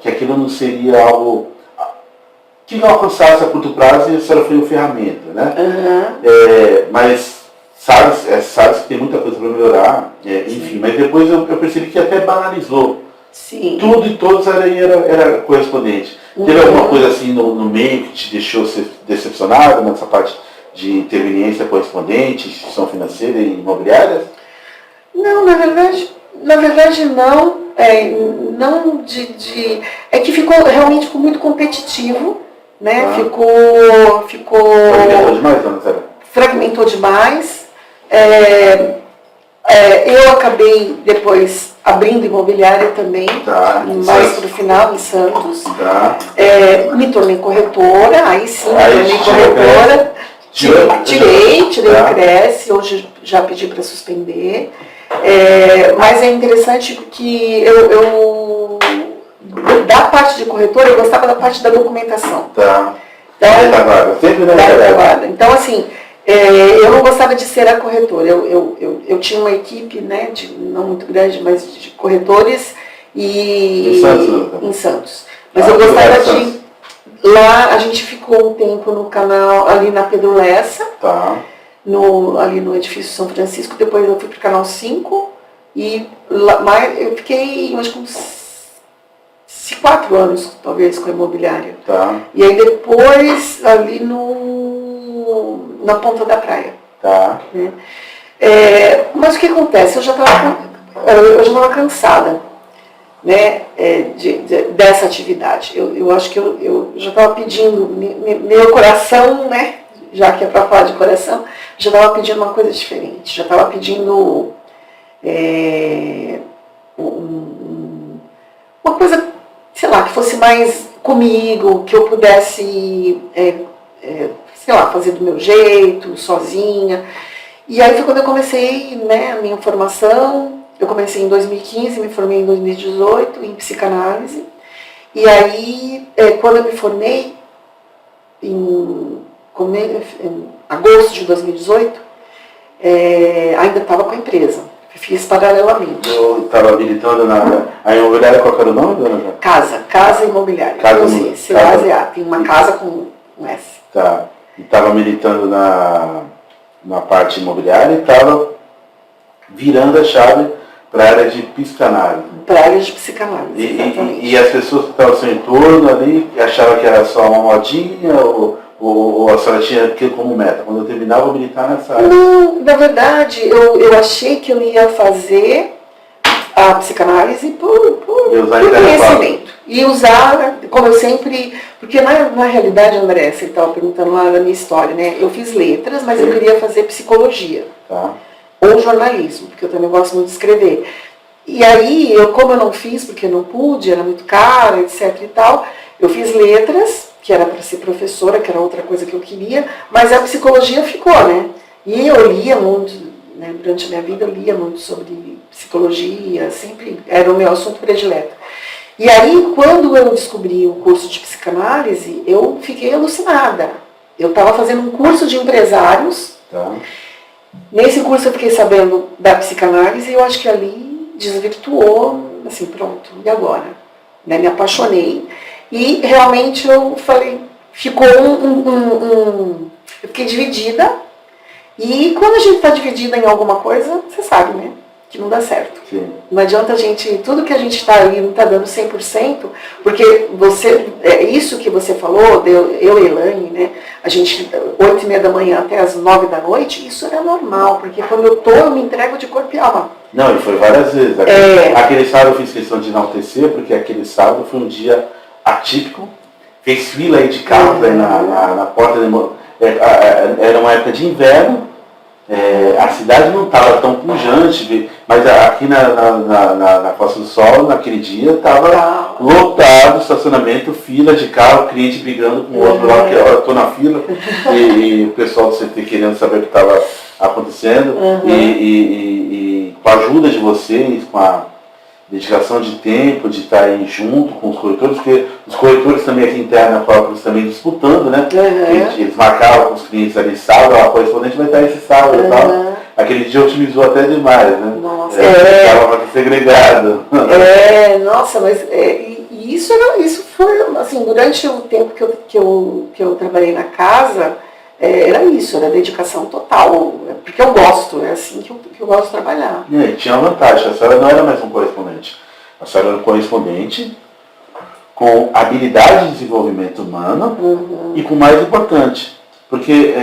aquilo não seria algo que não alcançasse a curto prazo, e a senhora foi uma ferramenta, né? Uhum. Mas sabe que tem muita coisa para melhorar, enfim, mas depois eu percebi que até banalizou. Sim. Tudo e todos era correspondente. Uhum. Teve alguma coisa assim no meio que te deixou ser decepcionado nessa parte de interveniência correspondente, instituição financeira e imobiliária? Não, na verdade não. Não é que realmente ficou muito competitivo, né? Ficou Fragmentou demais, dona Zélia? Fragmentou demais. Eu acabei depois abrindo imobiliária também, mais para o final, em Santos. Tá. Me tornei corretora, aí sim, me tornei corretora. Tirei o Cresce, hoje já pedi para suspender. Mas é interessante porque eu da parte de corretora, eu gostava da parte da documentação. Tá. Então, assim, eu não gostava de ser a corretora. Eu tinha uma equipe, né, não muito grande, mas de corretores em Santos. Mas eu gostava de... Lá a gente ficou um tempo no canal, ali na Pedro Lessa, ali no edifício São Francisco. Depois eu fui para o canal 5 e lá, eu fiquei, acho que uns 4 anos, talvez, com a imobiliária. Tá. E aí depois ali na Ponta da Praia. Tá. Né? Mas o que acontece? Eu já estava cansada, né, dessa atividade. Eu acho que eu já estava pedindo, meu coração, né, já que é para falar de coração, já estava pedindo uma coisa diferente, já estava pedindo uma coisa, sei lá, que fosse mais comigo, que eu pudesse, sei lá, fazer do meu jeito, sozinha. E aí foi quando eu comecei, né, a minha formação. Eu comecei em 2015, me formei em 2018 em psicanálise. E aí, quando eu me formei, em agosto de 2018, ainda estava com a empresa. Fiz paralelamente. Eu estava militando a imobiliária, qual era o nome, dona Zé? Casa Imobiliária. Tem uma casa com um S. Tá. E estava militando na parte imobiliária e estava virando a chave para a área de psicanálise. Para a área de psicanálise, exatamente. E as pessoas que estavam ao seu entorno ali achavam que era só uma modinha ou a senhora tinha aquilo como meta? Quando eu terminava, eu militar nessa área? Não, na verdade, eu achei que eu ia fazer a psicanálise por conhecimento. E usar, como eu sempre... Porque na realidade, André, você estava perguntando lá da minha história, né? Eu fiz letras, mas eu queria fazer psicologia. Tá. Ou jornalismo, porque eu também gosto muito de escrever. E aí, como eu não fiz, porque eu não pude, era muito caro, etc e tal, eu fiz letras, que era para ser professora, que era outra coisa que eu queria, mas a psicologia ficou, né? E eu lia muito, né, durante a minha vida eu lia muito sobre psicologia, sempre era o meu assunto predileto. E aí, quando eu descobri o curso de psicanálise, eu fiquei alucinada. Eu estava fazendo um curso de empresários. Tá. Nesse curso eu fiquei sabendo da psicanálise e eu acho que ali desvirtuou, assim, pronto, e agora? Né? Me apaixonei e realmente eu falei, ficou eu fiquei dividida e quando a gente está dividida em alguma coisa, você sabe, né? Que não dá certo. Sim. Não adianta tudo que a gente está ali não está dando 100%, porque isso que você falou, eu e Elaine, né, a gente, 8h30 da manhã até as 9 da noite, isso era normal, porque quando eu me entrego de corpo e alma. Não, e foi várias vezes. Aquele sábado eu fiz questão de enaltecer, porque aquele sábado foi um dia atípico, fez fila aí de carros aí na porta, era uma época de inverno, A cidade não estava tão pujante, mas aqui na Costa do Sol, naquele dia, estava lotado, estacionamento, fila de carro, cliente brigando com o outro lá, que eu estou na fila, e o pessoal do CT querendo saber o que estava acontecendo, e com a ajuda de vocês, com a dedicação de tempo, de estar aí junto com os corretores, porque os corretores também aqui interna próprios também disputando, né? Eles marcavam com os clientes ali sábado, a correspondente vai estar esse sábado e tal. Aquele dia otimizou até demais, né? Nossa, estava segregado. Nossa, mas isso foi, assim, durante o tempo que eu trabalhei na casa, era isso, era dedicação total, porque eu gosto, é assim que eu gosto de trabalhar. E tinha uma vantagem, a senhora não era mais um correspondente, a senhora era um correspondente com habilidade de desenvolvimento humano e com o mais importante, porque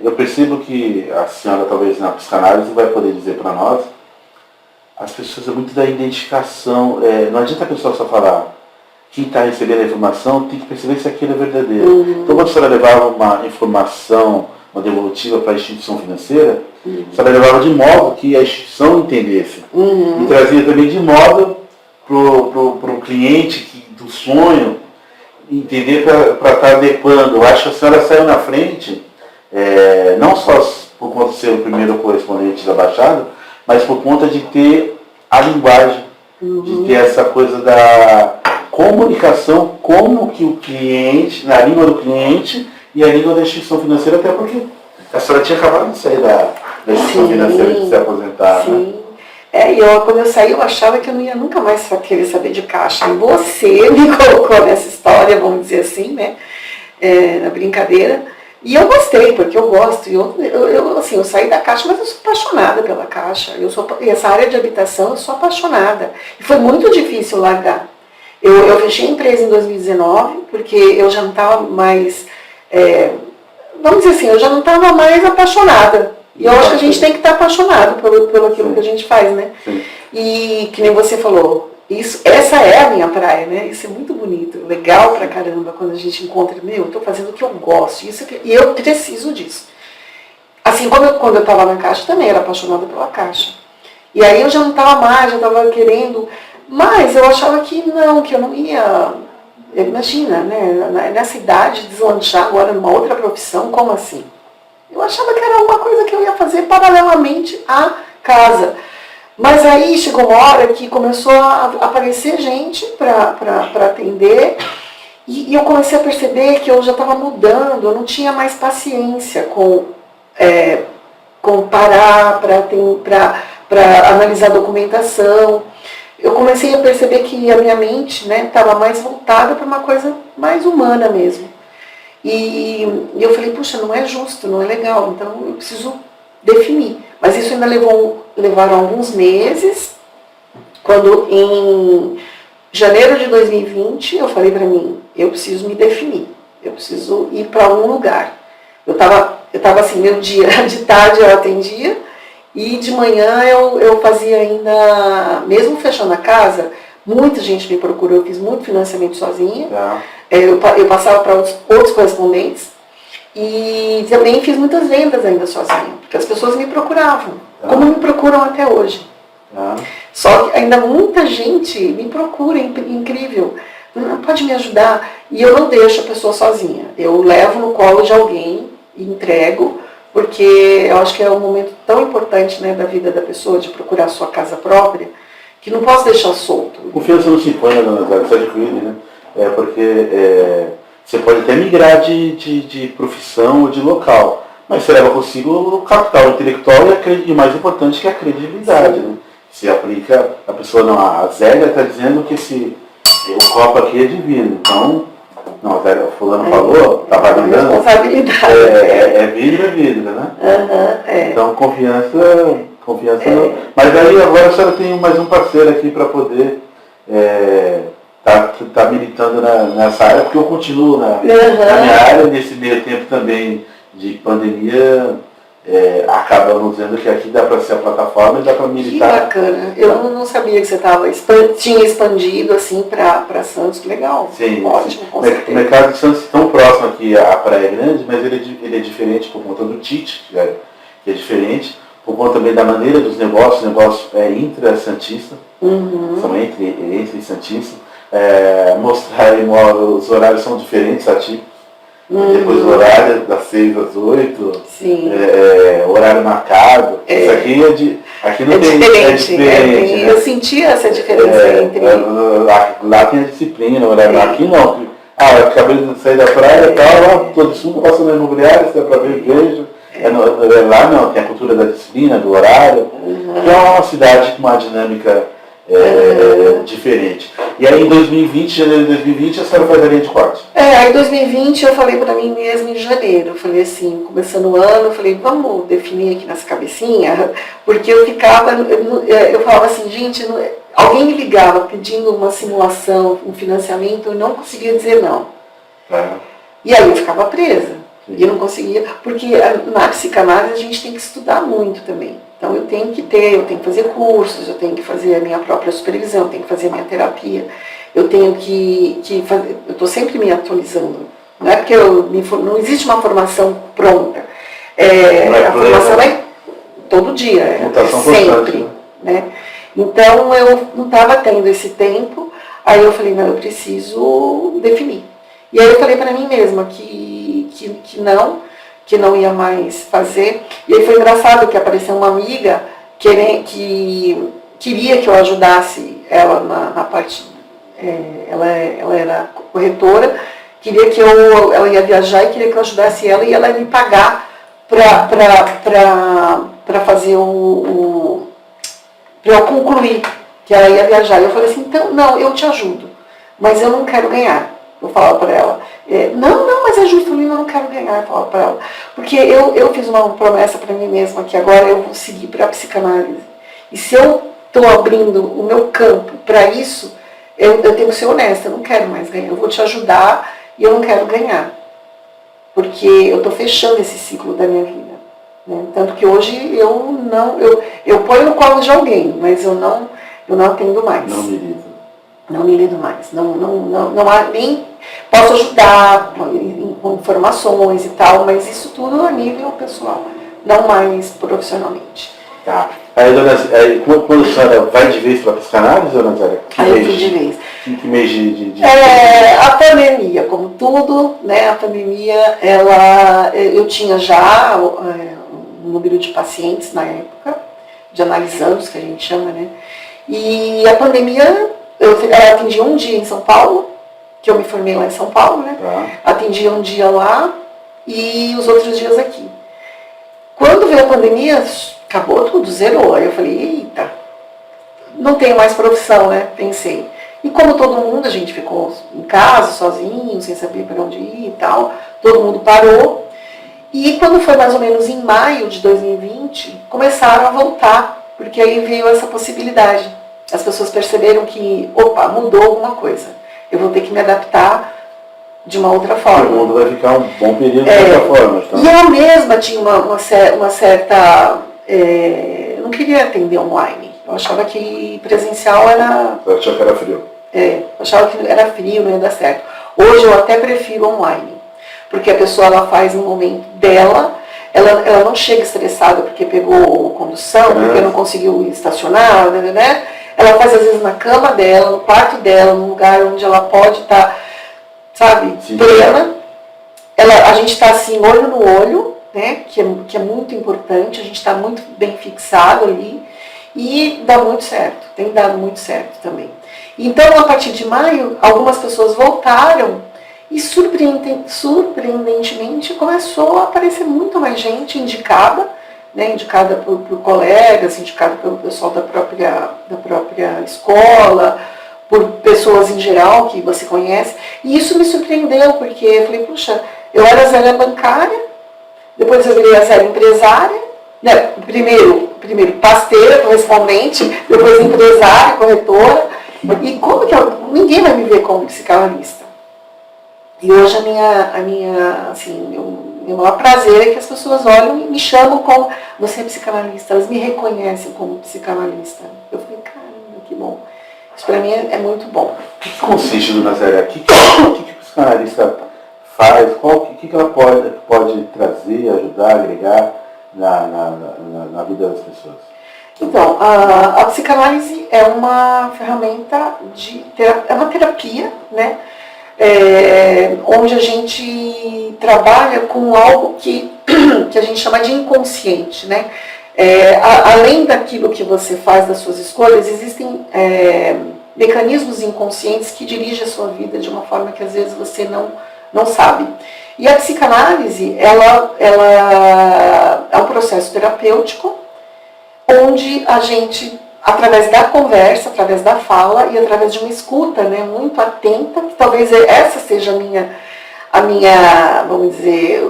eu percebo que a senhora talvez na psicanálise vai poder dizer para nós, as pessoas é muito da identificação, não adianta a pessoa só falar, quem está recebendo a informação tem que perceber se aquilo é verdadeiro. Então, quando a senhora levava uma informação, uma devolutiva para a instituição financeira, a senhora levava de modo que a instituição entendesse. E trazia também de modo para o cliente do sonho entender para estar adequando. Eu acho que a senhora saiu na frente, não só por conta de ser o primeiro correspondente da Baixada, mas por conta de ter a linguagem, de ter essa coisa da comunicação, como que o cliente, na língua do cliente e a língua da instituição financeira, até porque a senhora tinha acabado de sair da instituição financeira de se aposentar. Sim. Né? Quando eu saí, eu achava que eu não ia nunca mais querer saber de caixa. E você me colocou nessa história, vamos dizer assim, né? Na brincadeira. E eu gostei, porque eu gosto. Eu saí da Caixa, mas eu sou apaixonada pela Caixa. Essa área de habitação, eu sou apaixonada. E foi muito difícil largar. Eu fechei a empresa em 2019, porque eu já não estava mais, vamos dizer assim, eu já não estava mais apaixonada. E eu acho que a gente tem que estar apaixonado pelo aquilo que a gente faz, né? E que nem você falou, essa é a minha praia, né? Isso é muito bonito, legal pra caramba, quando a gente encontra, eu estou fazendo o que eu gosto, e eu preciso disso. Assim, quando eu estava na Caixa, também era apaixonada pela Caixa. E aí eu já não estava mais, já estava querendo... Mas eu achava que eu não ia, imagina, né, nessa idade, deslanchar agora numa outra profissão, como assim? Eu achava que era uma coisa que eu ia fazer paralelamente à casa. Mas aí chegou uma hora que começou a aparecer gente para atender, e eu comecei a perceber que eu já estava mudando, eu não tinha mais paciência com parar para analisar a documentação. Eu comecei a perceber que a minha mente estava mais voltada para uma coisa mais humana mesmo. E eu falei, puxa, não é justo, não é legal, então eu preciso definir. Mas isso ainda levaram alguns meses, quando em janeiro de 2020 eu falei para mim, eu preciso me definir, eu preciso ir para algum lugar. Eu tava assim, meu dia de tarde eu atendia, e de manhã eu fazia ainda, mesmo fechando a casa, muita gente me procurou, eu fiz muito financiamento sozinha. Eu passava para outros correspondentes e também fiz muitas vendas ainda sozinha, porque as pessoas me procuravam, como me procuram até hoje. Só que ainda muita gente me procura, incrível, pode me ajudar, e eu não deixo a pessoa sozinha, eu levo no colo de alguém e entrego, porque eu acho que é um momento tão importante, né, da vida da pessoa, de procurar a sua casa própria, que não posso deixar solto. Confiança não se impõe, dona Zé, você adquire, né? Porque você pode até migrar de profissão ou de local, mas você leva consigo o capital intelectual e o mais importante que é a credibilidade, né? Se aplica, a pessoa não, a Zélia está dizendo que o copo aqui é divino, então... Não, o fulano falou, está validando. Responsabilidade. É vidro, né? Então confiança não. Mas aí agora a senhora tem mais um parceiro aqui para poder tá militando nessa área, porque eu continuo na minha área, nesse meio tempo também de pandemia, acabamos dizendo que aqui dá para ser a plataforma e dá para militar. Que bacana. Eu não sabia que você tinha expandido assim para Santos. Legal. Sim. Ótimo, com certeza. O mercado de Santos é tão próximo aqui à Praia Grande, mas ele é diferente por conta do Tite, que é diferente, por conta também da maneira dos negócios, o negócio é intra-santista, são entre Santista, mostrar os horários são diferentes, atípicos. Depois o horário das 6 às 8, horário marcado. Isso aqui aqui não tem, diferente. Né? Eu senti essa diferença entre. Lá tem a disciplina, horário. Aqui não. Eu acabei de sair da praia e tal, estou de sunga, passando na imobiliária, você dá para ver, vejo. Lá não, tem a cultura da disciplina, do horário. Então é uma cidade com uma dinâmica diferente. E aí em 2020, janeiro de 2020, a senhora faz a linha de corte? Aí em 2020 eu falei para mim mesma em janeiro, eu falei assim, começando o ano, eu falei, vamos definir aqui nessa cabecinha, porque eu falava assim, gente, alguém me ligava pedindo uma simulação, um financiamento, eu não conseguia dizer não. E aí eu ficava presa. E eu não conseguia, porque na psicanálise a gente tem que estudar muito também. Então eu tenho que fazer cursos, eu tenho que fazer a minha própria supervisão, eu tenho que fazer a minha terapia, eu tenho que fazer, eu estou sempre me atualizando. Não é porque não existe uma formação pronta. A formação é todo dia, sempre. Né? Então eu não estava tendo esse tempo, aí eu falei, não, eu preciso definir. E aí eu falei para mim mesma que não ia mais fazer. E aí foi engraçado que apareceu uma amiga que queria que eu ajudasse ela na parte, ela era corretora, queria que ela ia viajar e queria que eu ajudasse ela e ela ia me pagar para fazer para eu concluir que ela ia viajar. E eu falei assim, então, não, eu te ajudo, mas eu não quero ganhar. Eu falava para ela, não, mas é justo, eu não quero ganhar, eu falava para ela. Porque eu fiz uma promessa para mim mesma, que agora eu vou seguir para a psicanálise. E se eu estou abrindo o meu campo para isso, eu tenho que ser honesta, eu não quero mais ganhar. Eu vou te ajudar e eu não quero ganhar. Porque eu estou fechando esse ciclo da minha vida. Né? Tanto que hoje eu ponho no colo de alguém, mas eu não atendo mais. Não me lido mais, não há nem posso ajudar com informações e tal, mas isso tudo a nível pessoal, não mais profissionalmente. Tá. Aí, quando a senhora vai de vez para a psicanálise, dona Zélia? Aí eu fui de vez. Que mês de... A pandemia, como tudo, né? A pandemia, eu tinha já um número de pacientes na época, de analisandos, que a gente chama, né? E a pandemia... Eu atendi um dia em São Paulo, que eu me formei lá em São Paulo, né? Atendi um dia lá e os outros dias aqui. Quando veio a pandemia, acabou tudo, zerou. Aí eu falei, eita, não tenho mais profissão, né? Pensei. E como todo mundo, a gente ficou em casa, sozinho, sem saber para onde ir e tal, todo mundo parou. E quando foi mais ou menos em maio de 2020, começaram a voltar, porque aí veio essa possibilidade. As pessoas perceberam que, opa, mudou alguma coisa. Eu vou ter que me adaptar de uma outra forma. O mundo vai ficar um bom período de outra forma. Então. E eu mesma tinha uma certa... eu não queria atender online. Eu achava que presencial era... Eu achava que era frio. Eu achava que era frio, não ia dar certo. Hoje eu até prefiro online. Porque a pessoa ela faz no momento dela, ela não chega estressada porque pegou condução, porque não conseguiu estacionar, né? Ela faz às vezes na cama dela, no quarto dela, num lugar onde ela pode estar, sabe, plena. A gente está assim, olho no olho, né, que é muito importante, a gente está muito bem fixado ali e dá muito certo, tem dado muito certo também. Então, a partir de maio, algumas pessoas voltaram e surpreendentemente começou a aparecer muito mais gente indicada, né, indicada por colegas, indicada pelo pessoal da própria escola, por pessoas em geral que você conhece. E isso me surpreendeu, porque eu falei, puxa, eu era Zélia bancária, depois eu virei a Zélia empresária, né, primeiro pasteira, correspondente, depois empresária, corretora, e como que ninguém vai me ver como psicanalista. E hoje a minha assim, meu maior prazer é que as pessoas olham e me chamam como, você é psicanalista, elas me reconhecem como psicanalista. Eu falei, caramba, que bom. Isso para mim é muito bom. O que consiste, dona Zélia? O que o psicanalista faz? O que ela pode trazer, ajudar, agregar na vida das pessoas? Então, a psicanálise é uma ferramenta é uma terapia, né? Onde a gente trabalha com algo que a gente chama de inconsciente, né? Além daquilo que você faz das suas escolhas, existem mecanismos inconscientes que dirigem a sua vida de uma forma que às vezes você não sabe. E a psicanálise, ela é um processo terapêutico onde a gente, através da conversa, através da fala e através de uma escuta, né, muito atenta, que talvez essa seja a minha, vamos dizer,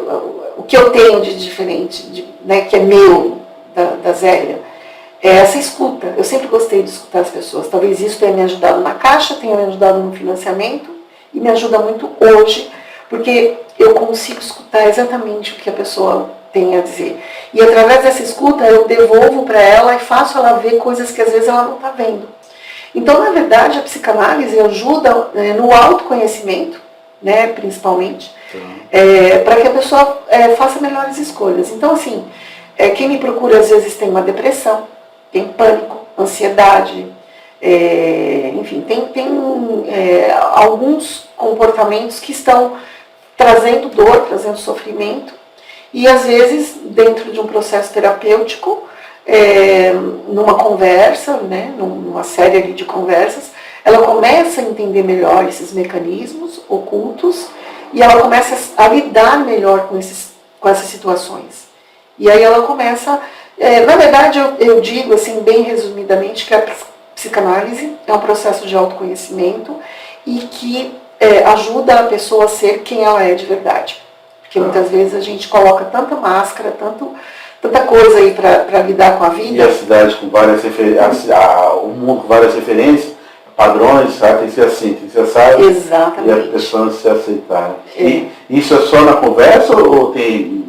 o que eu tenho de diferente, né, que é meu, da Zélia, é essa escuta. Eu sempre gostei de escutar as pessoas. Talvez isso tenha me ajudado na Caixa, tenha me ajudado no financiamento e me ajuda muito hoje, porque eu consigo escutar exatamente o que a pessoa tem a dizer. E através dessa escuta eu devolvo para ela e faço ela ver coisas que às vezes ela não está vendo. Então, na verdade, a psicanálise ajuda no autoconhecimento, né, principalmente, para que a pessoa faça melhores escolhas. Então, assim, quem me procura às vezes tem uma depressão, tem pânico, ansiedade, enfim, tem alguns comportamentos que estão trazendo dor, trazendo sofrimento, e às vezes, dentro de um processo terapêutico, numa conversa, né, numa série ali de conversas, ela começa a entender melhor esses mecanismos ocultos e ela começa a lidar melhor com essas situações. E aí ela começa, na verdade eu digo assim, bem resumidamente, que a psicanálise é um processo de autoconhecimento e que ajuda a pessoa a ser quem ela é de verdade. Porque muitas vezes a gente coloca tanta máscara, tanta coisa aí para lidar com a vida. E a cidade com várias referências, o mundo com várias referências, padrões, sabe? Tem que ser assim, tem que ser assado. Exatamente. E a pessoa se aceitar. E isso é só na conversa ou tem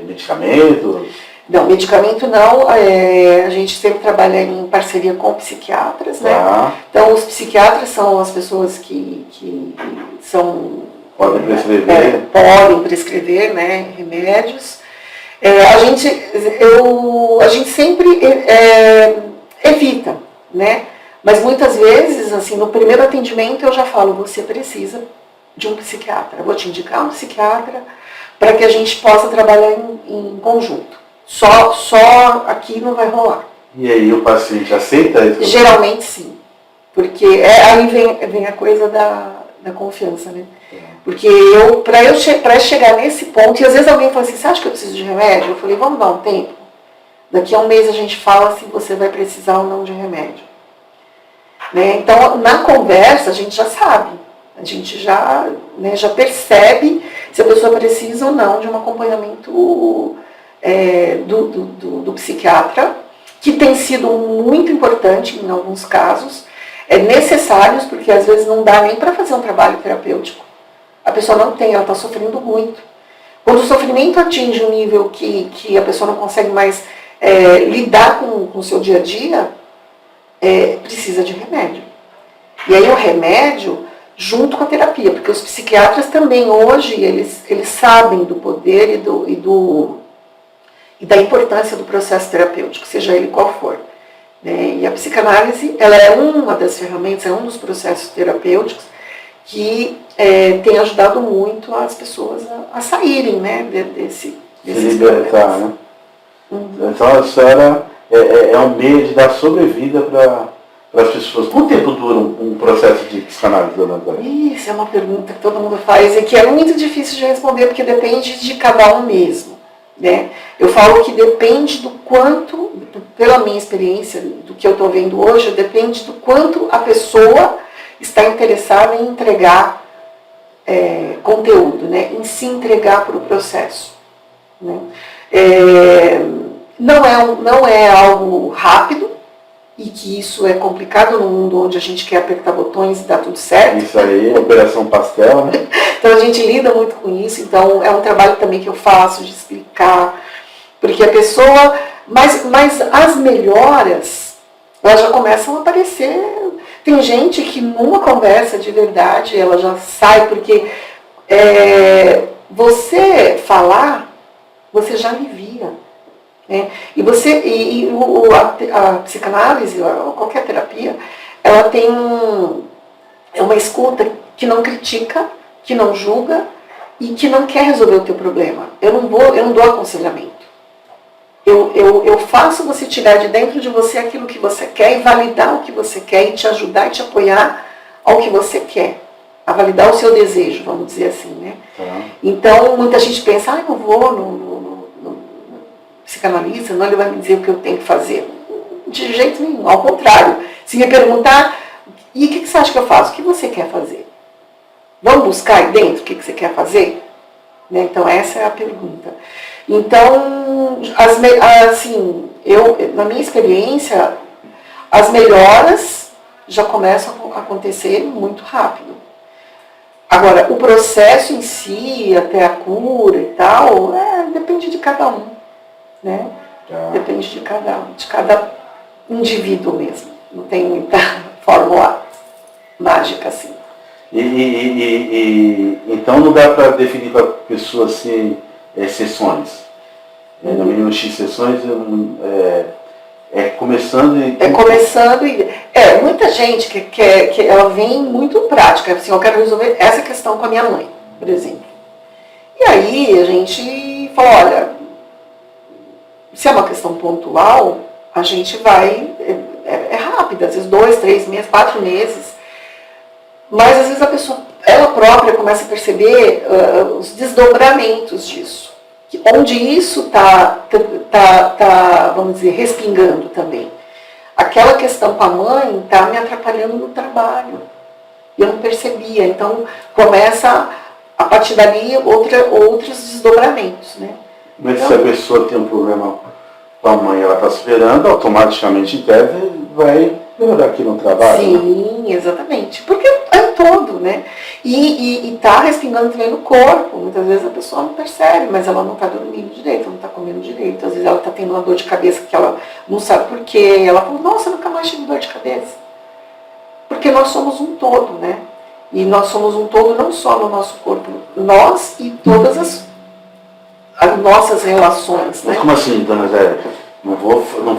medicamentos? Não, medicamento não. A gente sempre trabalha em parceria com psiquiatras, né? Então, os psiquiatras são as pessoas que são... Podem prescrever. Podem prescrever, né, remédios. A gente sempre evita, né? Mas muitas vezes, assim, no primeiro atendimento eu já falo, você precisa de um psiquiatra. Eu vou te indicar um psiquiatra para que a gente possa trabalhar em conjunto. Só aqui não vai rolar. E aí o paciente aceita isso? Geralmente sim. Porque aí vem a coisa da confiança, né? Porque para chegar nesse ponto, e às vezes alguém fala assim, você acha que eu preciso de remédio? Eu falei, vamos dar um tempo. Daqui a um mês a gente fala se você vai precisar ou não de remédio. Né? Então, na conversa, a gente já sabe. A gente já percebe se a pessoa precisa ou não de um acompanhamento do psiquiatra, que tem sido muito importante em alguns casos, necessários, porque às vezes não dá nem para fazer um trabalho terapêutico. A pessoa não tem, ela está sofrendo muito. Quando o sofrimento atinge um nível que a pessoa não consegue mais lidar com o seu dia a dia, precisa de remédio. E aí o remédio, junto com a terapia, porque os psiquiatras também hoje, eles sabem do poder e da importância do processo terapêutico, seja ele qual for. Né? E a psicanálise, ela é uma das ferramentas, é um dos processos terapêuticos que tem ajudado muito as pessoas a saírem, né, desses libertar, né? Então a senhora é um meio de dar sobrevida para as pessoas. Quanto tempo dura um processo de psicanálise, dona Antônia? Isso é uma pergunta que todo mundo faz e que é muito difícil de responder, porque depende de cada um mesmo. Né? Eu falo que depende do quanto, pela minha experiência, do que eu estou vendo hoje, depende do quanto a pessoa está interessada em entregar conteúdo, né? Em se entregar para o processo. Né? Não é algo rápido, e que isso é complicado no mundo onde a gente quer apertar botões e dar tudo certo. Isso aí, operação pastel, né? Então a gente lida muito com isso, então é um trabalho também que eu faço de explicar, porque a pessoa, mas as melhoras, elas já começam a aparecer. Tem gente que numa conversa de verdade, ela já sai, porque você falar, você já alivia. né? A psicanálise, ou qualquer terapia, ela tem uma escuta que não critica, que não julga e que não quer resolver o teu problema. Eu não dou aconselhamento. Eu faço você tirar de dentro de você aquilo que você quer e validar o que você quer e te ajudar e te apoiar ao que você quer. A validar o seu desejo, vamos dizer assim, né? Então, muita gente pensa, eu vou no psicanalista, não, ele vai me dizer o que eu tenho que fazer. De jeito nenhum, ao contrário. Se me perguntar, e o que você acha que eu faço? O que você quer fazer? Vamos buscar aí dentro o que você quer fazer? Né? Então, essa é a pergunta. Então, na minha experiência, as melhoras já começam a acontecer muito rápido. Agora, o processo em si, até a cura e tal, depende de cada um. Né? Depende de cada indivíduo mesmo. Não tem muita fórmula mágica assim. Então não dá para definir para a pessoa assim, sessões. No mínimo X sessões começando e... muita gente que ela vem muito prática, assim, eu quero resolver essa questão com a minha mãe, por exemplo. E aí a gente fala, olha, se é uma questão pontual, a gente vai, é rápido, às vezes 2, 3 meses, 4 meses, mas às vezes a pessoa, ela própria começa a perceber os desdobramentos disso. Onde isso está, vamos dizer, respingando também. Aquela questão com a mãe está me atrapalhando no trabalho. Eu não percebia. Então, começa, a partir dali, outros desdobramentos. Né? Mas então, se a pessoa tem um problema com a mãe, ela está superando, automaticamente, em tese, vai melhorar aqui no trabalho. Sim, né? Exatamente. Porque é um todo, né? E está respingando também no corpo. Muitas vezes a pessoa não percebe, mas ela não está dormindo direito, não está comendo direito. Às vezes ela está tendo uma dor de cabeça que ela não sabe por quê. Ela fala, nossa, eu nunca mais tive dor de cabeça. Porque nós somos um todo, né? E nós somos um todo não só no nosso corpo, nós e todas as nossas relações. Né? Mas como assim, dona Zé? Não vou fazer uma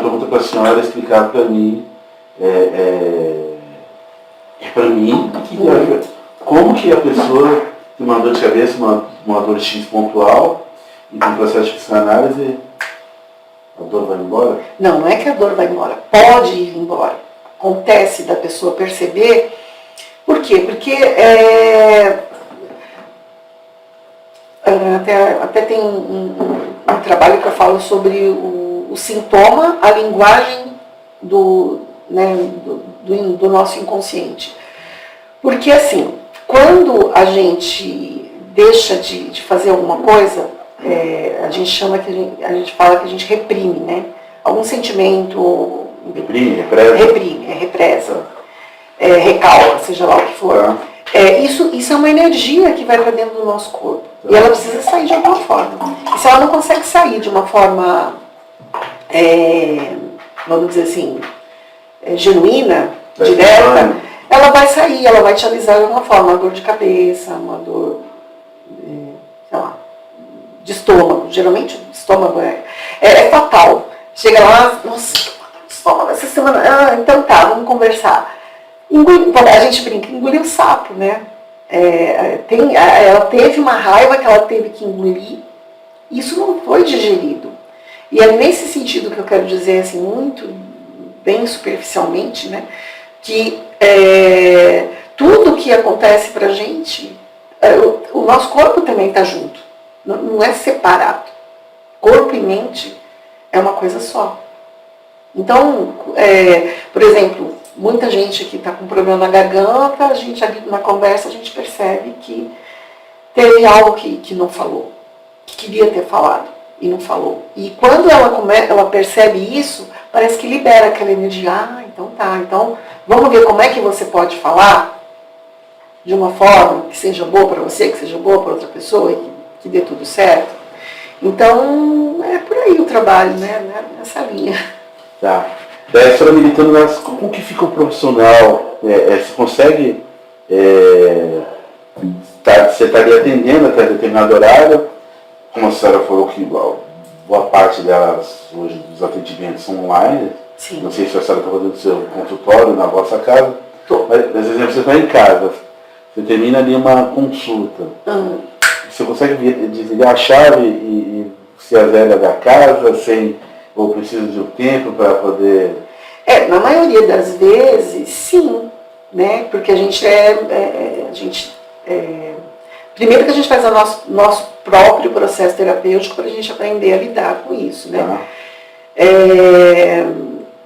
pergunta para a senhora explicar para mim. Para mim, como que a pessoa tem uma dor de cabeça, uma dor X pontual, e com o processo de psicanálise, a dor vai embora? Não é que a dor vai embora, pode ir embora. Acontece da pessoa perceber. Por quê? Porque até tem um trabalho que eu falo sobre o sintoma, a linguagem do nosso inconsciente. Porque assim, quando a gente deixa de fazer alguma coisa, a gente fala que a gente reprime, né? Algum sentimento... Reprime, represa, recalca, seja lá o que for. Isso é uma energia que vai para dentro do nosso corpo. E ela precisa sair de alguma forma. E se ela não consegue sair de uma forma, vamos dizer assim, genuína, direta, ela vai sair, ela vai te avisar de alguma forma. Uma dor de cabeça, uma dor, sei lá, de estômago. Geralmente o estômago é fatal. Chega lá, nossa, que dor de estômago essa semana. Então tá, vamos conversar. A gente brinca, engoliu o sapo, né? Ela teve uma raiva que ela teve que engolir, isso não foi digerido. E é nesse sentido que eu quero dizer, assim, muito bem superficialmente, né? Que tudo que acontece pra gente, o nosso corpo também está junto, não é separado. Corpo e mente é uma coisa só. Então, por exemplo, muita gente que está com problema na garganta, a gente ali na conversa, a gente percebe que teve algo que não falou, que queria ter falado e não falou. E quando ela percebe isso, parece que libera aquela energia. Então tá, então vamos ver como é que você pode falar de uma forma que seja boa para você, que seja boa para outra pessoa e que dê tudo certo. Então, é por aí o trabalho, né, nessa linha. Tá. A senhora militando, como que fica o profissional? Você consegue, você estaria atendendo até determinado horário, como a senhora falou que boa parte delas, hoje, dos atendimentos são online, Sim. Não sei se a senhora está fazendo o seu consultório na vossa casa, mas, por exemplo, você está em casa, você termina ali uma consulta, você consegue desligar a chave e ser a velha da casa, ou precisa de um tempo para poder... Na maioria das vezes, sim, né? Porque a gente primeiro que a gente faz o nosso próprio processo terapêutico para a gente aprender a lidar com isso, né? Tá.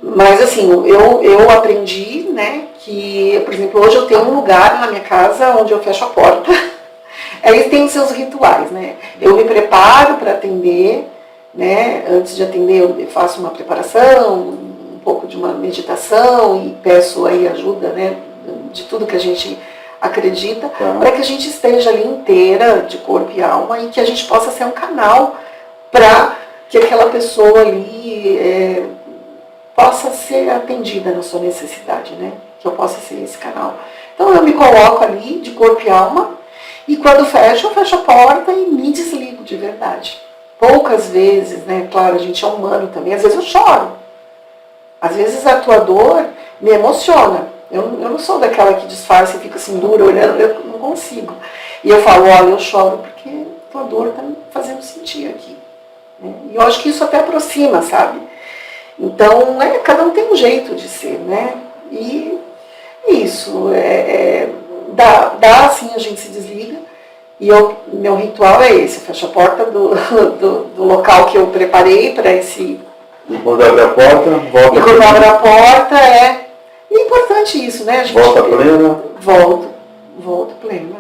Mas assim, eu aprendi, né, que, por exemplo, hoje eu tenho um lugar na minha casa onde eu fecho a porta. Aí tem os seus rituais, né? Eu me preparo para atender, né? Antes de atender eu faço uma preparação, um pouco de uma meditação e peço aí ajuda, né, de tudo que a gente acredita, para que a gente esteja ali inteira, de corpo e alma, e que a gente possa ser um canal para que aquela pessoa ali possa ser atendida na sua necessidade, né? Que eu possa ser esse canal. Então eu me coloco ali de corpo e alma, e quando eu fecho a porta e me desligo de verdade. Poucas vezes, né? Claro, a gente é humano também, às vezes eu choro. Às vezes a tua dor me emociona. Eu não sou daquela que disfarça e fica assim dura olhando, eu não consigo. E eu falo, olha, eu choro porque a tua dor está me fazendo sentir aqui. Né? E eu acho que isso até aproxima, sabe? Então, cada um tem um jeito de ser, né? E isso, dá assim, a gente se desliga. E meu ritual é esse, eu fecho a porta do local que eu preparei para esse... E quando abre a porta, volta... E quando abre a porta, é importante isso, né? A gente, volta plena? Volto plena.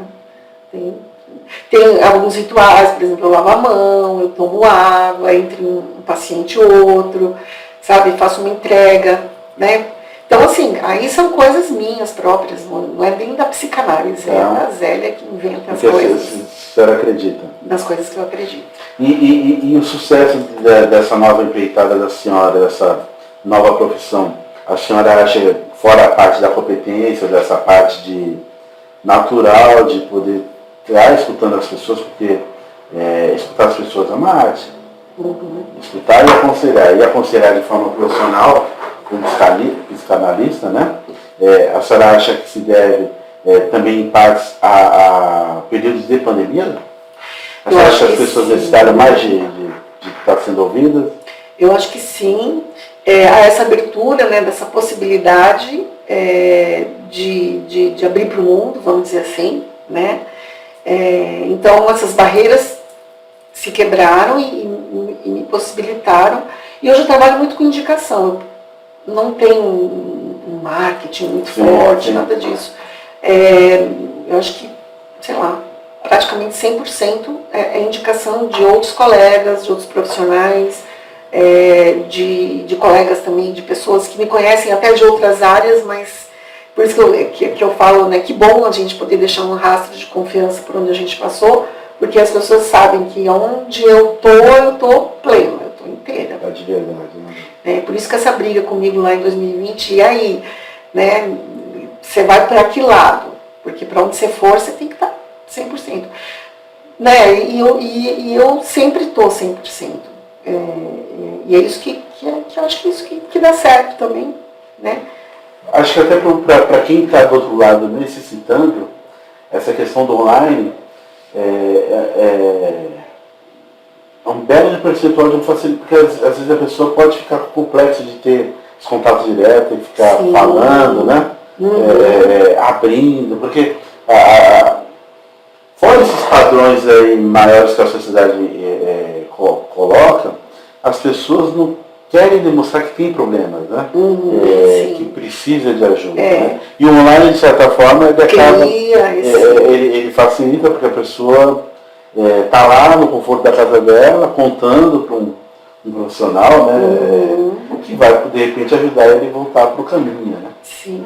Tem alguns rituais, por exemplo, eu lavo a mão, eu tomo água, entre um paciente e outro, sabe? Faço uma entrega, né? Então, assim, aí são coisas minhas próprias, não é nem da psicanálise, é a Zélia que inventa as coisas. A senhora acredita? Das coisas que eu acredito. E o sucesso dessa nova empreitada da senhora, dessa nova profissão, a senhora acha, fora a parte da competência, dessa parte de natural, de poder estar escutando as pessoas, porque escutar as pessoas é uma arte. Escutar e aconselhar de forma profissional, como psicanalista, né? A senhora acha que se deve também em partes a períodos de pandemia? A senhora acha que as pessoas necessitaram mais de estar sendo ouvidas? Eu acho que sim. Há essa abertura, né, dessa possibilidade de abrir para o mundo, vamos dizer assim, né? Então essas barreiras se quebraram e me possibilitaram. E hoje eu trabalho muito com indicação. Não tem um marketing muito forte, nada disso. Eu acho que, sei lá, praticamente 100% é indicação de outros colegas, de outros profissionais, de colegas também, de pessoas que me conhecem até de outras áreas, mas por isso que eu falo, né, que bom a gente poder deixar um rastro de confiança por onde a gente passou, porque as pessoas sabem que onde eu tô plena, eu tô inteira. É de verdade, né? Por isso que essa briga comigo lá em 2020, e aí, né, você vai para que lado? Porque para onde você for, você tem que estar 100%. Né? E eu sempre estou 100%. E é isso que eu acho que é isso que dá certo também, né? Acho que até para quem está do outro lado necessitando, essa questão do online é um belo percentual de um facilidade, porque às vezes a pessoa pode ficar com o complexo de ter esse contato direto e ficar falando, né? Abrindo, porque fora esses padrões aí maiores que a sociedade coloca, as pessoas não querem demonstrar que tem problemas, né? Que precisa de ajuda. Né? E o online, de certa forma, ele facilita porque a pessoa está lá no conforto da casa dela, contando para um profissional, né? Que vai, de repente, ajudar ele a voltar para o caminho. Né? Sim.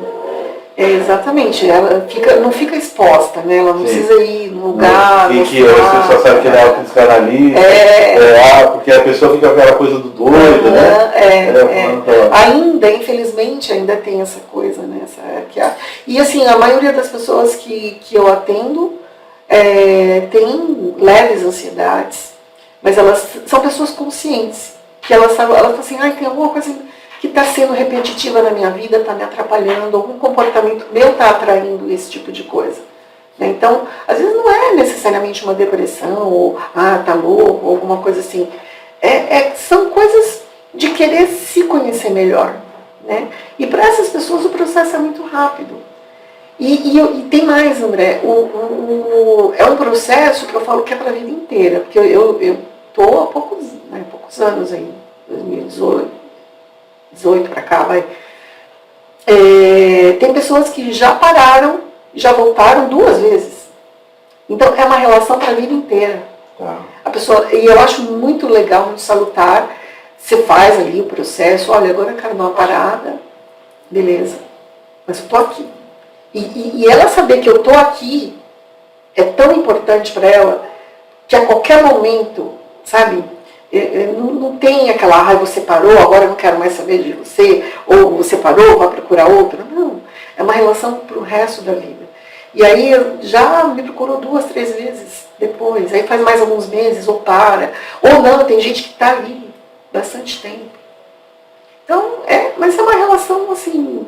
Exatamente, ela não fica exposta, né? Ela não precisa ir no lugar. Que as pessoas sabem que ele é autopsicanalista, porque a pessoa fica com aquela coisa do doido, né? Ainda, infelizmente, ainda tem essa coisa, né? E assim, a maioria das pessoas que eu atendo tem leves ansiedades, mas elas são pessoas conscientes, que elas falam assim, tem alguma coisa que está sendo repetitiva na minha vida, está me atrapalhando, algum comportamento meu está atraindo esse tipo de coisa. Então, às vezes não é necessariamente uma depressão, ou tá louco, ou alguma coisa assim. São coisas de querer se conhecer melhor. Né? E para essas pessoas o processo é muito rápido. E tem mais, André, é um processo que eu falo que é para a vida inteira, porque eu estou há poucos anos aí, 2018 para cá, tem pessoas que já pararam, já voltaram 2 vezes. Então é uma relação para a vida inteira. Tá. A pessoa, e eu acho muito legal, muito salutar, você faz ali o processo, olha, agora eu quero dar uma parada, beleza, mas eu estou aqui. E ela saber que eu estou aqui é tão importante para ela que a qualquer momento, sabe, não tem aquela, você parou, agora eu não quero mais saber de você, ou você parou, vai procurar outra. Não, é uma relação para o resto da vida. E aí já me procurou 2, 3 vezes depois, aí faz mais alguns meses, ou para, ou não, tem gente que está ali bastante tempo. Então, mas é uma relação assim,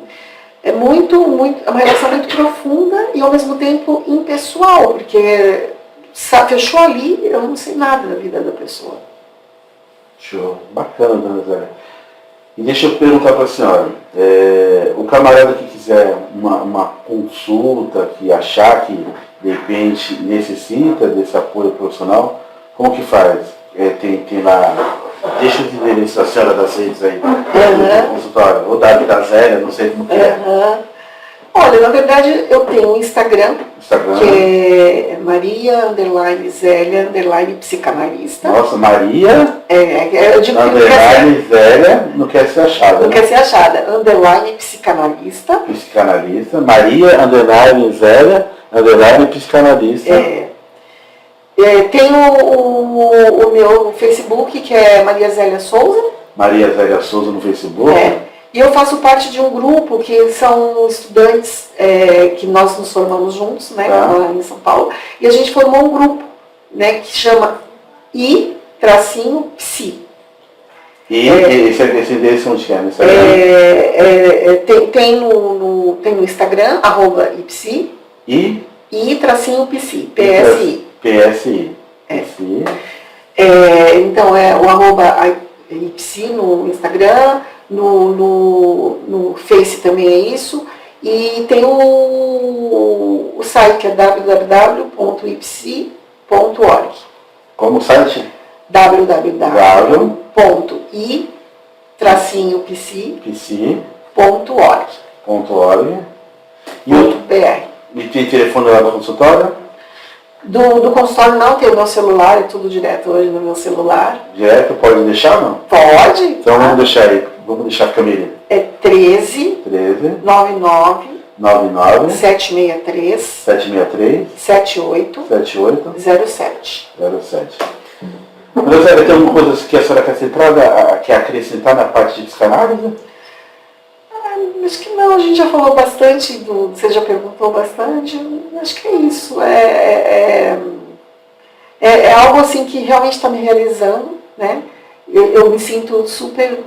é uma relação muito profunda e ao mesmo tempo impessoal, porque fechou ali, eu não sei nada da vida da pessoa. Show. Bacana, dona Zélia. E deixa eu perguntar para a senhora, o camarada que quiser uma consulta, que achar que de repente necessita desse apoio profissional, como que faz? Tem lá, deixa os endereços da senhora das redes aí, do consultório, ou da Zélia, não sei como que é. Olha, na verdade eu tenho um Instagram. Que é Maria_Zélia_psicanalista. Nossa, Maria eu digo Zélia não quer ser achada. Não quer ser achada. _psicanalista. Psicanalista. Maria_Zélia_psicanalista. Tem o meu Facebook, que é Maria Zélia Souza. Maria Zélia Souza no Facebook. E eu faço parte de um grupo que são estudantes que nós nos formamos juntos, né, lá em São Paulo, e a gente formou um grupo, né, que chama I_Psi. E esse endereço onde é? No Instagram? Tem no Instagram, @ipsi, I_Psi, PSI. PSI. Então é o @ipsi no Instagram, no Face também é isso, e tem o site que é www.ipsi.org. Como o site? www.i-psi.org. E tem telefone lá do consultório? Do consultório não, tem o meu celular, é tudo direto hoje no meu celular. Direto, pode deixar ou não? Pode. Então vamos deixar aí, a câmera. É 13 99 763 78 07. Mas tem alguma coisa que a senhora quer acrescentar na parte de psicanálise? Acho que não, a gente já falou bastante, você já perguntou bastante, acho que é isso. É algo assim que realmente está me realizando, né? Eu me sinto super,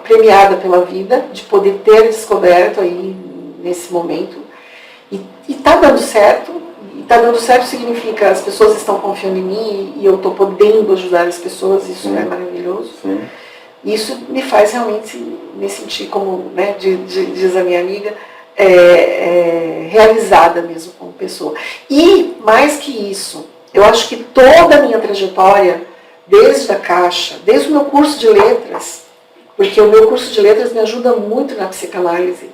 premiada pela vida, de poder ter descoberto aí nesse momento. E está dando certo. E está dando certo significa as pessoas estão confiando em mim e eu estou podendo ajudar as pessoas, isso é maravilhoso. Sim. Isso me faz realmente me sentir como, né, diz a minha amiga, realizada mesmo como pessoa. E, mais que isso, eu acho que toda a minha trajetória, desde a Caixa, desde o meu curso de letras, porque o meu curso de letras me ajuda muito na psicanálise,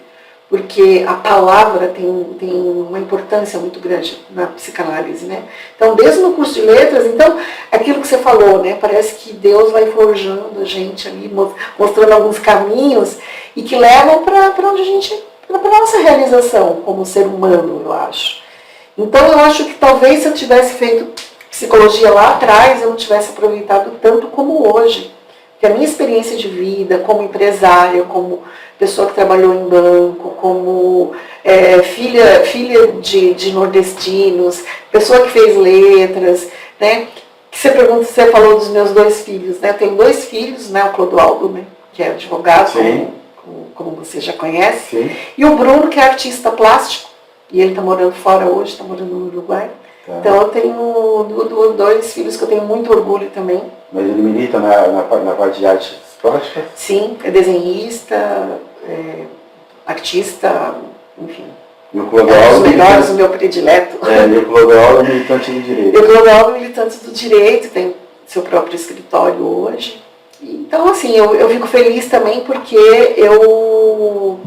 porque a palavra tem uma importância muito grande na psicanálise, né? Então, desde o meu curso de letras, então, aquilo que você falou, né? Parece que Deus vai forjando a gente ali, mostrando alguns caminhos e que levam para onde a gente, para a nossa realização como ser humano, eu acho. Então, eu acho que talvez se eu tivesse feito psicologia lá atrás, eu não tivesse aproveitado tanto como hoje. Porque a minha experiência de vida como empresária, como pessoa que trabalhou em banco, como filha de nordestinos, pessoa que fez letras, né, Você falou dos meus 2 filhos, né? Eu tenho 2 filhos, né? O Clodoaldo, né? Que é advogado, como você já conhece. Sim. E o Bruno, que é artista plástico. E ele está morando fora hoje, está morando no Uruguai. Tá. Então eu tenho 2 filhos que eu tenho muito orgulho também. Mas ele milita na parte de artes plásticas? Sim, é desenhista, artista, enfim. E o Clodoaldo, os melhores, o meu predileto. E o Clodoaldo é militante do direito. E o Clodoaldo é militante do direito, tem seu próprio escritório hoje. Então, assim, eu fico feliz também porque eu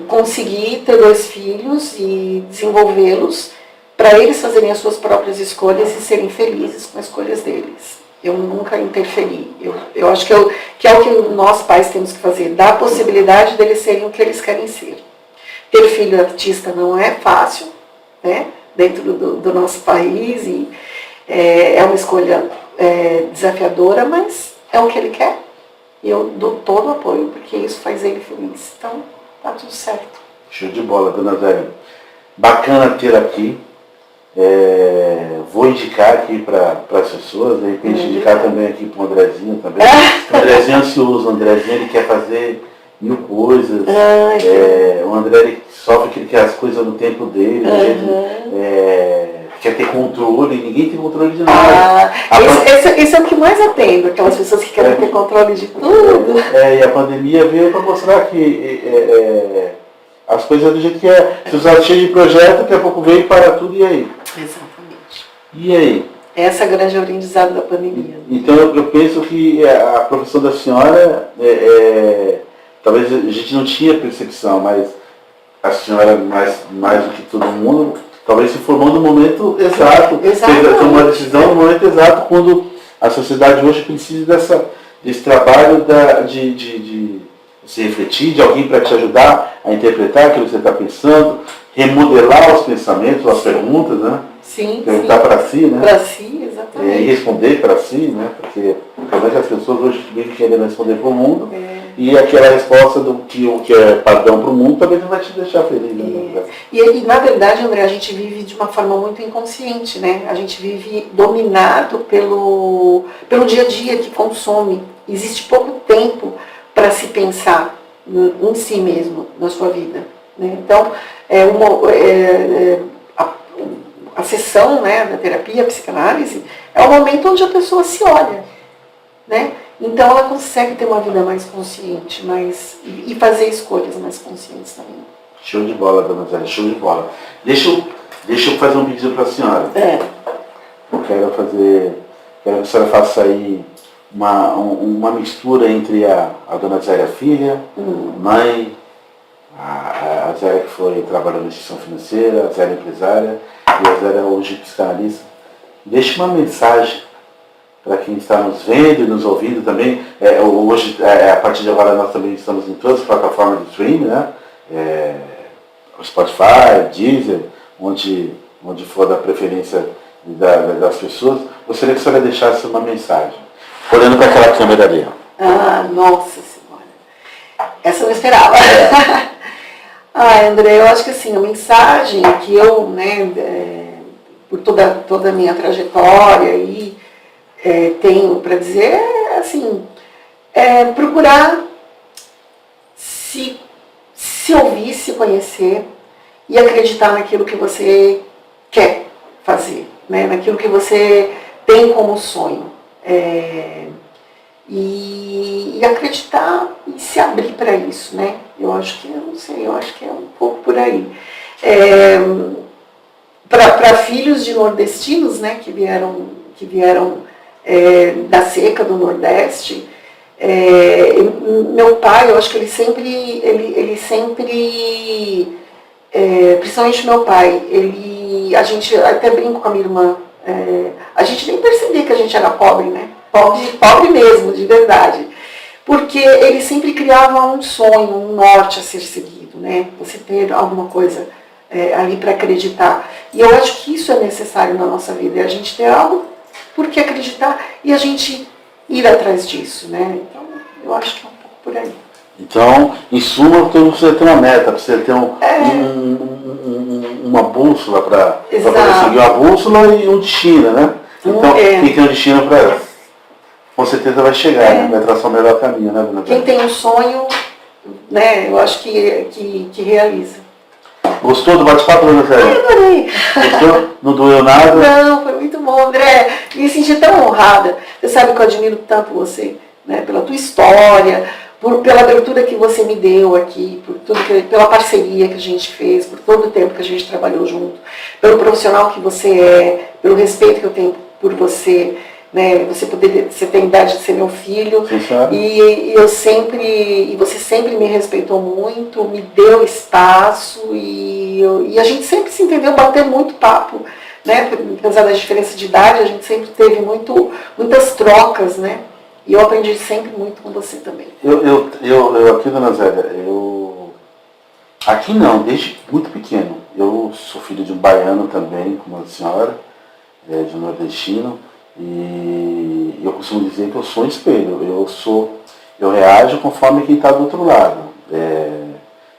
consegui ter 2 filhos e desenvolvê-los para eles fazerem as suas próprias escolhas e serem felizes com as escolhas deles. Eu nunca interferi. Eu acho que é o que nós pais temos que fazer, dar a possibilidade deles serem o que eles querem ser. Ter filho artista não é fácil, né, dentro do nosso país, e é uma escolha desafiadora, mas é o que ele quer. E eu dou todo o apoio, porque isso faz ele feliz. Então, tá tudo certo. Show de bola, dona Zélia. Bacana ter aqui. Vou indicar aqui para as pessoas, de repente indicar também aqui para o Andrezinho também. O Andrezinho é ansioso, o Andrezinho ele quer fazer 1000 coisas. O André ele sofre que ele quer as coisas no tempo dele, quer ter controle, ninguém tem controle de nada. Esse é o que mais atendo, aquelas pessoas que querem ter controle de tudo. E a pandemia veio para mostrar que as coisas do jeito que é. Se os artistas de projeto, daqui a pouco veio e para tudo, e aí? Exatamente. E aí? Essa é a grande aprendizado da pandemia. Então eu penso que a profissão da senhora, talvez a gente não tinha percepção, mas a senhora, mais do que todo mundo, talvez se formou no momento exato. Tomou uma decisão no momento exato, quando a sociedade hoje precisa desse trabalho de se refletir, de alguém para te ajudar a interpretar aquilo que você está pensando, remodelar os pensamentos, as perguntas, né? Sim. Perguntar para si, né? Para si, exatamente. E responder para si, né? Porque realmente as pessoas hoje vivem querendo responder para o mundo, e aquela resposta do que é padrão para o mundo também não vai te deixar feliz, né? E na verdade, André, a gente vive de uma forma muito inconsciente, né? A gente vive dominado pelo dia a dia que consome. Existe pouco tempo para se pensar em si mesmo, na sua vida, né? Então, a sessão, né, da terapia, a psicanálise, é o momento onde a pessoa se olha, né? Então ela consegue ter uma vida mais consciente, e fazer escolhas mais conscientes também. Show de bola, dona Zélia, show de bola. Deixa eu fazer um pedido para a senhora. Eu quero que a senhora faça aí uma mistura entre a dona Zélia filha, mãe, a Zélia que trabalhou na instituição financeira, a Zélia empresária e a Zélia hoje psicanalista. Deixe uma mensagem para quem está nos vendo e nos ouvindo também. Hoje, a partir de agora, nós também estamos em todas as plataformas de streaming, né? Spotify, Deezer, onde for da preferência das pessoas. Gostaria que a senhora deixasse uma mensagem, olhando para aquela câmera ali. Nossa Senhora! Essa eu não esperava. André, eu acho que assim, a mensagem que eu, né, por toda a minha trajetória aí, tenho para dizer assim, procurar se ouvir, se conhecer e acreditar naquilo que você quer fazer, né, naquilo que você tem como sonho. E acreditar e se abrir para isso, né? Eu acho que é um pouco por aí. Para filhos de nordestinos, né, que vieram da seca do Nordeste, meu pai, eu acho que ele sempre, principalmente meu pai, a gente até brinco com a minha irmã, a gente nem percebia que a gente era pobre, né? Pobre mesmo, de verdade. Porque ele sempre criava um sonho, um norte a ser seguido, né? Você ter alguma coisa ali para acreditar. E eu acho que isso é necessário na nossa vida, a gente ter algo por que acreditar e a gente ir atrás disso, né? Então, eu acho que é um pouco por aí. Então, em suma, você precisa ter uma meta, precisa ter uma bússola para poder seguir, uma bússola e um destino, né? Então, quem tem um destino para com certeza vai chegar, né? Vai traçar o melhor caminho, né, Bruna? Quem tem um sonho, né, eu acho que realiza. Gostou do bate-papo, Bruna? Eu adorei. Gostou? Não doeu nada? Não, foi muito bom, André. Me senti tão honrada. Você sabe que eu admiro tanto você, né, pela tua história, pela abertura que você me deu aqui, pela parceria que a gente fez, por todo o tempo que a gente trabalhou junto, pelo profissional que você é, pelo respeito que eu tenho por você, né? Você tem a idade de ser meu filho, e você sempre me respeitou muito, me deu espaço e a gente sempre se entendeu, bateu muito papo, né? Apesar da diferença de idade, a gente sempre teve muitas trocas, né? E eu aprendi sempre muito com você também. Eu aqui, dona Zélia, aqui não, desde muito pequeno. Eu sou filho de um baiano também, como a senhora, de um nordestino, e eu costumo dizer que eu sou um espelho. Eu reajo conforme quem está do outro lado.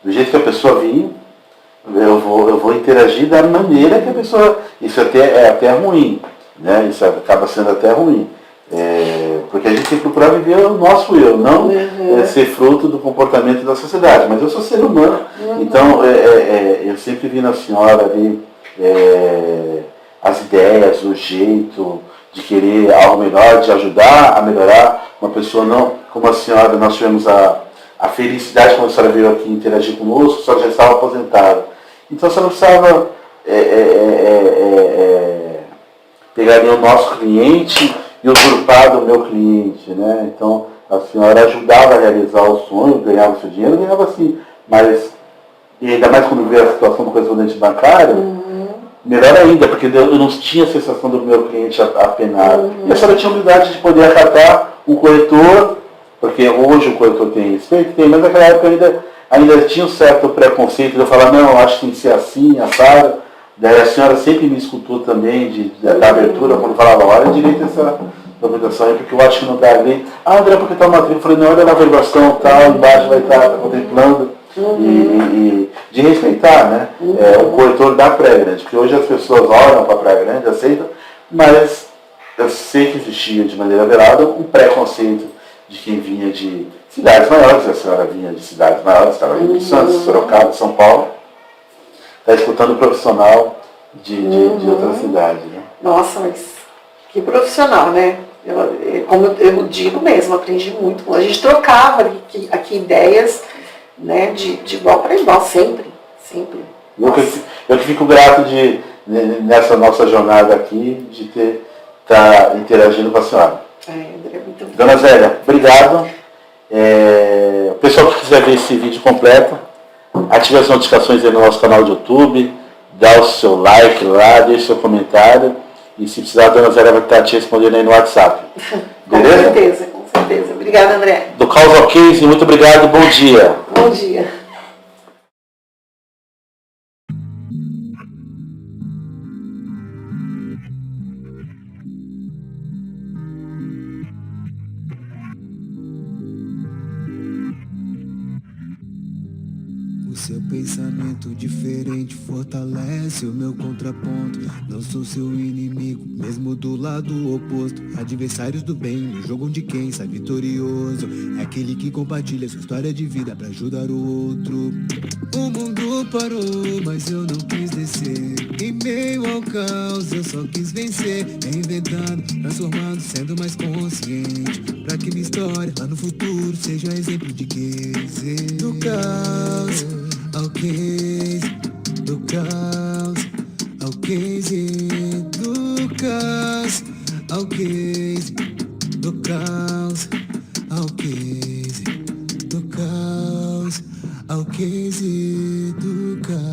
Do jeito que a pessoa vir, eu vou interagir da maneira que a pessoa... Isso é até ruim, né? Isso acaba sendo até ruim. Porque a gente tem que procurar viver o nosso eu, não ser fruto do comportamento da sociedade. Mas eu sou ser humano, então eu sempre vi na senhora ali as ideias, o jeito de querer algo melhor, de ajudar a melhorar uma pessoa. Não, como a senhora, nós tivemos a felicidade quando a senhora veio aqui interagir conosco, a senhora já estava aposentada. Então a senhora não precisava pegar o nosso cliente e usurpar do meu cliente, né? Então a senhora ajudava a realizar o sonho, ganhava o seu dinheiro, ganhava assim, mas e ainda mais quando veio a situação do correspondente bancário, melhor ainda, porque eu não tinha a sensação do meu cliente apenado. E a senhora tinha a humildade de poder acatar um corretor, porque hoje o corretor tem respeito, mas naquela época ainda tinha um certo preconceito de eu falar, não, acho que tem que ser assim, assado. Daí a senhora sempre me escutou também da abertura, quando falava, olha direito essa documentação aí, porque eu acho que não dá ali. Ah, André, porque está uma matrícula. Eu falei, não, olha na averiguação, tal, embaixo vai estar contemplando. E de respeitar, né? O corretor da Praia Grande, porque hoje as pessoas olham para a Praia Grande, aceitam, mas eu sei que existia de maneira velada um preconceito de quem vinha de cidades maiores. A senhora vinha de cidades maiores, estava vindo de Santos, Sorocaba, São Paulo. Está escutando um profissional de outra cidade, né? Nossa, mas que profissional, né? Como eu digo mesmo, aprendi muito. A gente trocava aqui ideias, né, de igual para igual, sempre. Eu que fico grato nessa nossa jornada aqui, de estar interagindo com a senhora. André, muito obrigada. Dona Zélia, obrigado. O pessoal que quiser ver esse vídeo completo, ative as notificações aí no nosso canal de YouTube, dá o seu like lá, deixe seu comentário, e se precisar a Dona Zélia vai estar te respondendo aí no WhatsApp. Beleza? Com certeza. Obrigada, André. Do Causal Case, muito obrigado, bom dia. Bom dia. O seu pensamento diferente fortalece o meu contraponto. Não sou seu inimigo, mesmo do lado oposto. Adversários do bem, no jogo de quem sai vitorioso. É aquele que compartilha sua história de vida pra ajudar o outro. O mundo parou, mas eu não quis descer. Em meio ao caos, eu só quis vencer. Reinventando, transformando, sendo mais consciente. Pra que minha história lá no futuro seja exemplo de case. Do caos ao case, do caos ao case, do caos ao case, do caos ao case, do caos ao case, do caos.